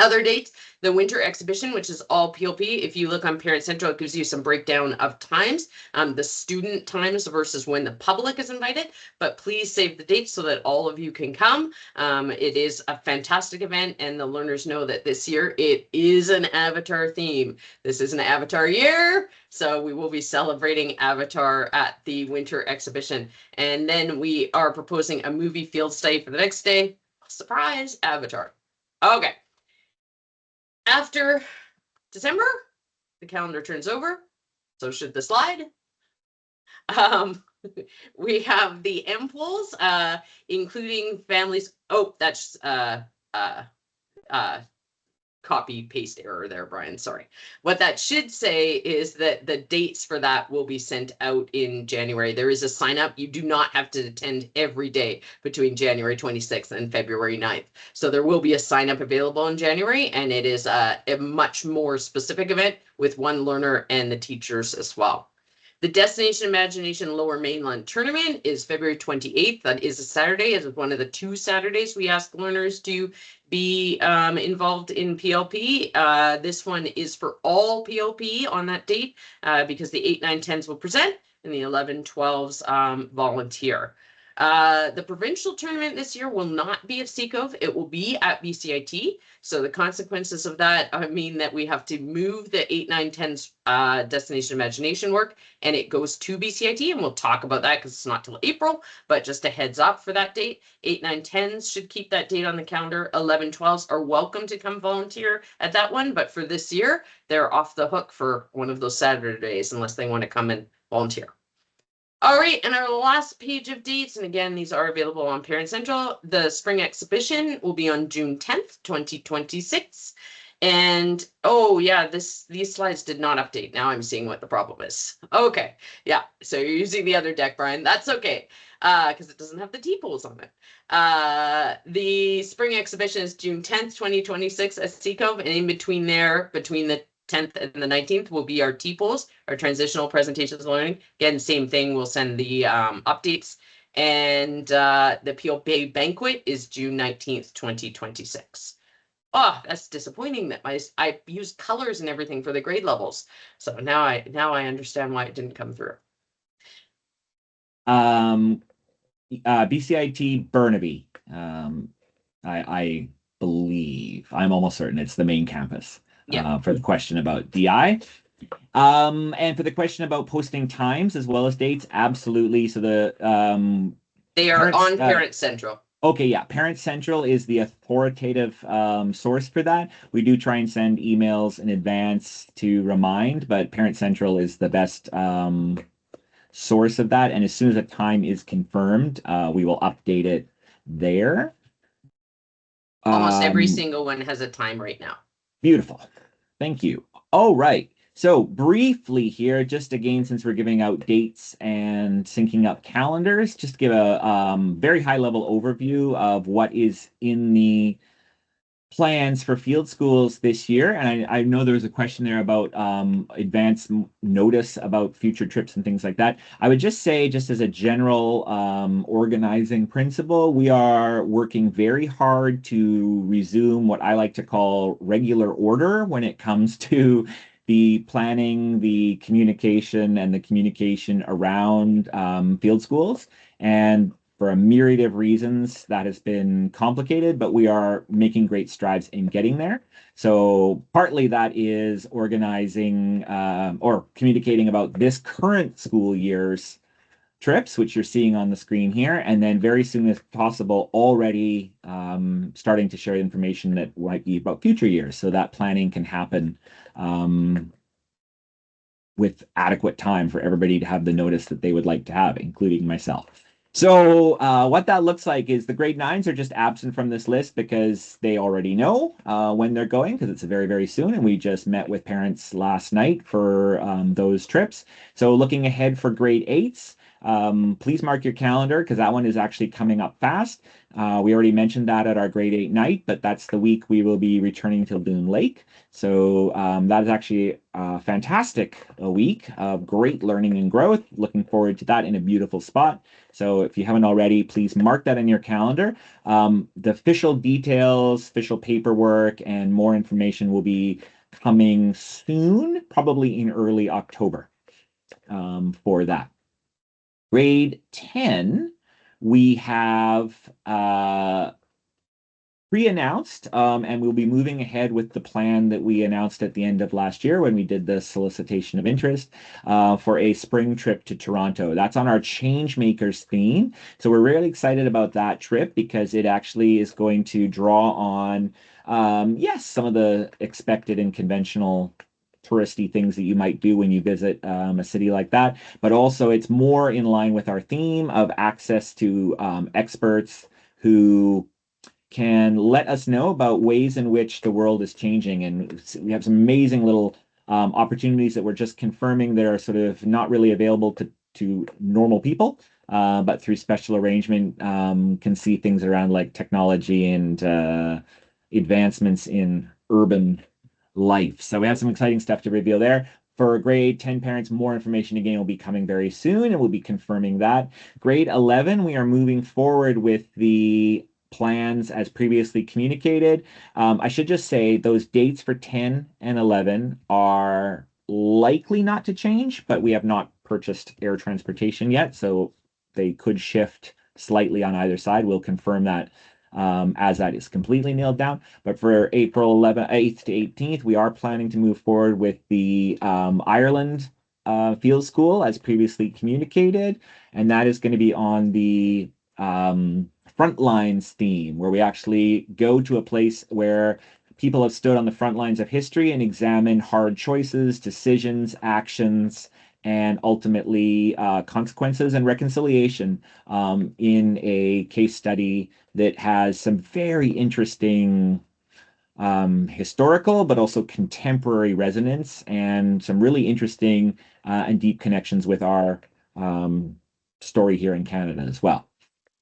Speaker 3: Other dates, the winter exhibition, which is all PLP. If you look on Parent Central, it gives you some breakdown of times, the student times versus when the public is invited. But please save the dates so that all of you can come. It is a fantastic event, and the learners know that this year it is an Avatar theme. This is an Avatar year, so we will be celebrating Avatar at the winter exhibition. And then we are proposing a movie field study for the next day. Surprise, Avatar. Okay. After December, the calendar turns over. So should the slide. We have the MPOLs, including families. Oh, that's copy paste error there, Brian. Sorry. What that should say is that the dates for that will be sent out in January. There is a sign up. You do not have to attend every day between January 26th and February 9th. So there will be a sign up available in January, and it is a much more specific event with one learner and the teachers as well. The Destination Imagination Lower Mainland Tournament is February 28th. That is a Saturday. It's one of the 2 Saturdays we ask learners to be involved in PLP. This one is for all PLP on that date because the 8, 9, 10s will present and the 11, 12s volunteer. The provincial tournament this year will not be at Seacove. It will be at BCIT. So the consequences of that mean that we have to move the 8, 9, 10s Destination Imagination work, and it goes to BCIT, and we'll talk about that because it's not till April, but just a heads up for that date. 8, 9, 10s should keep that date on the calendar. 11, 12s are welcome to come volunteer at that one, but for this year, they're off the hook for one of those Saturdays unless they want to come and volunteer. All right, and our last page of dates, and again, these are available on Parent Central. The spring exhibition will be on June 10th, 2026. And oh yeah, these slides did not update. Now I'm seeing what the problem is. Okay, yeah, so you're using the other deck, Brian. That's okay, because it doesn't have the T-pools on it. The spring exhibition is June 10th, 2026 at Seacove, and in between there, between the 10th and the 19th will be our T-pools, our transitional presentations learning. Again, same thing, we'll send the updates. And the PLP banquet is June 19th, 2026. Oh, that's disappointing that I used colors and everything for the grade levels. So now I understand why it didn't come through.
Speaker 2: BCIT Burnaby. I believe, I'm almost certain it's the main campus.
Speaker 3: Yeah.
Speaker 2: For the question about DI. And for the question about posting times as well as dates, absolutely. So the
Speaker 3: they are on Parent Central.
Speaker 2: Okay, yeah. Parent Central is the authoritative source for that. We do try and send emails in advance to remind, but Parent Central is the best source of that. And as soon as a time is confirmed, we will update it there.
Speaker 3: Almost every single one has a time right now. Beautiful.
Speaker 2: Thank you. All right. So briefly here, just again, since we're giving out dates and syncing up calendars, just to give a very high level overview of what is in the plans for field schools this year. And I know there was a question there about advance notice about future trips and things like that. I would just say, just as a general organizing principle, we are working very hard to resume what I like to call regular order when it comes to the planning, the communication, and the communication around field schools. And for a myriad of reasons, that has been complicated, but we are making great strides in getting there. So partly that is organizing or communicating about this current school year's trips, which you're seeing on the screen here, and then very soon as possible already starting to share information that might be about future years, so that planning can happen with adequate time for everybody to have the notice that they would like to have, including myself. So what that looks like is the grade 9s are just absent from this list because they already know when they're going, because it's very, very soon. And we just met with parents last night for those trips. So looking ahead for grade 8s, please mark your calendar because that one is actually coming up fast. We already mentioned that at our grade 8 night, but that's the week we will be returning to Loon Lake. So that is actually a fantastic week of great learning and growth. Looking forward to that in a beautiful spot. So if you haven't already, please mark that in your calendar. The official details, official paperwork, and more information will be coming soon, probably in early October for that. Grade 10, we have pre-announced, and we'll be moving ahead with the plan that we announced at the end of last year when we did the solicitation of interest for a spring trip to Toronto. That's on our Changemakers theme. So we're really excited about that trip because it actually is going to draw on, yes, some of the expected and conventional touristy things that you might do when you visit a city like that. But also it's more in line with our theme of access to experts who can let us know about ways in which the world is changing. And we have some amazing little opportunities that we're just confirming that are sort of not really available to normal people, but through special arrangement can see things around like technology and advancements in urban life. So we have some exciting stuff to reveal there. For grade 10 parents, more information again will be coming very soon, and we'll be confirming that. Grade 11, we are moving forward with the plans as previously communicated. I should just say those dates for 10 and 11 are likely not to change, but we have not purchased air transportation yet, so they could shift slightly on either side. We'll confirm that as that is completely nailed down. But for April 11th, 8th to 18th, we are planning to move forward with the Ireland field school as previously communicated. And that is going to be on the front lines theme, where we actually go to a place where people have stood on the front lines of history and examine hard choices, decisions, actions, and ultimately consequences and reconciliation in a case study that has some very interesting historical, but also contemporary resonance and some really interesting and deep connections with our story here in Canada as well.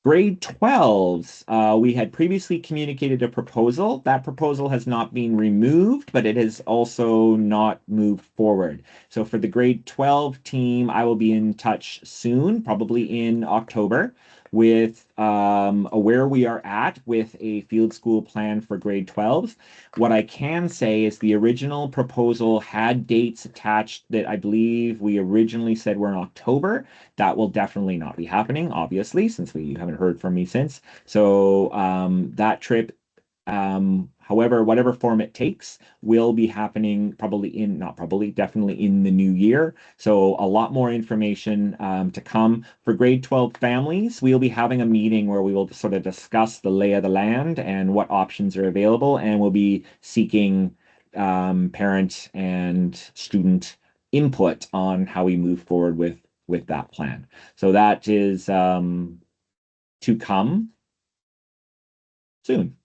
Speaker 2: Grade 12s, we had previously communicated a proposal. That proposal has not been removed, but it has also not moved forward. So for the grade 12 team, I will be in touch soon, probably in October, with where we are at with a field school plan for grade 12s. What I can say is the original proposal had dates attached that I believe we originally said were in October. That will definitely not be happening, obviously, since we haven't heard from me since. So that trip, however, whatever form it takes, will be happening definitely in the new year. So a lot more information to come. For grade 12 families, we'll be having a meeting where we will sort of discuss the lay of the land and what options are available, and we'll be seeking parent and student input on how we move forward with that plan. So that is to come soon.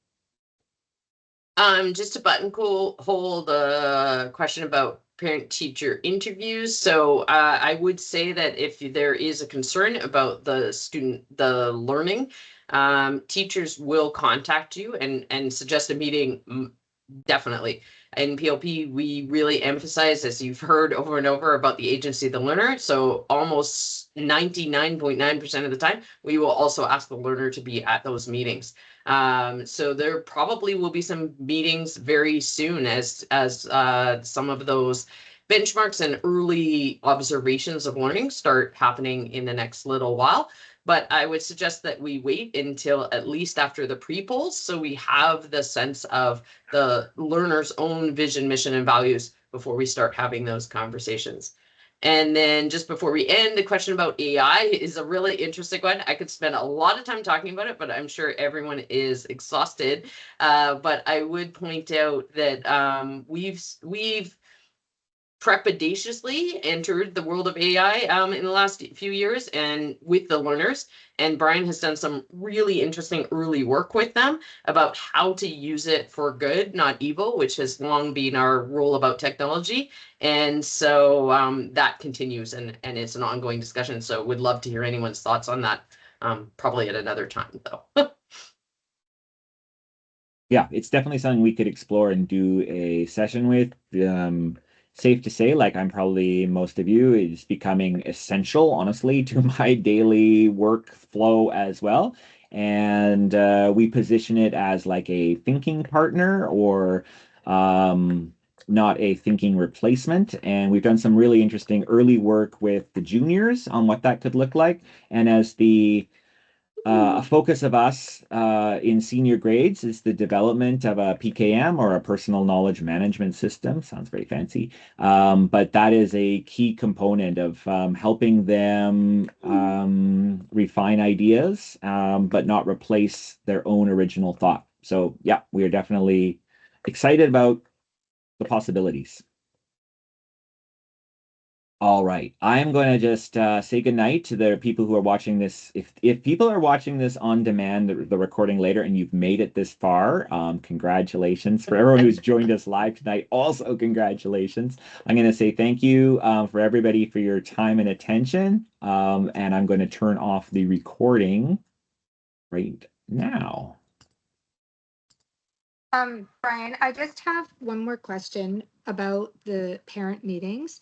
Speaker 3: Just to hold a question about parent-teacher interviews. So I would say that if there is a concern about the learning, teachers will contact you and suggest a meeting. Definitely. In PLP, we really emphasize, as you've heard over and over, about the agency of the learner. So almost 99.9% of the time, we will also ask the learner to be at those meetings. So there probably will be some meetings very soon as some of those benchmarks and early observations of learning start happening in the next little while. But I would suggest that we wait until at least after the pre-polls, so we have the sense of the learner's own vision, mission, and values before we start having those conversations. And then just before we end, the question about AI is a really interesting one. I could spend a lot of time talking about it, but I'm sure everyone is exhausted. But I would point out that we've trepidatiously entered the world of AI in the last few years and with the learners. And Brian has done some really interesting early work with them about how to use it for good, not evil, which has long been our role about technology. And so that continues and it's an ongoing discussion. So would love to hear anyone's thoughts on that, probably at another time though.
Speaker 2: Yeah, it's definitely something we could explore and do a session with. Safe to say, like most of you, is becoming essential, honestly, to my daily workflow as well. And we position it as like a thinking partner or not a thinking replacement. And we've done some really interesting early work with the juniors on what that could look like. And as a focus of us in senior grades is the development of a PKM, or a personal knowledge management system. Sounds very fancy, but that is a key component of helping them refine ideas, but not replace their own original thought. So yeah, we are definitely excited about the possibilities. All right. I'm going to just say goodnight to the people who are watching this. If people are watching this on demand, the recording later, and you've made it this far, congratulations. For everyone who's joined us live tonight, also congratulations. I'm going to say thank you for everybody for your time and attention. And I'm going to turn off the recording right now.
Speaker 5: Brian, I just have one more question about the parent meetings.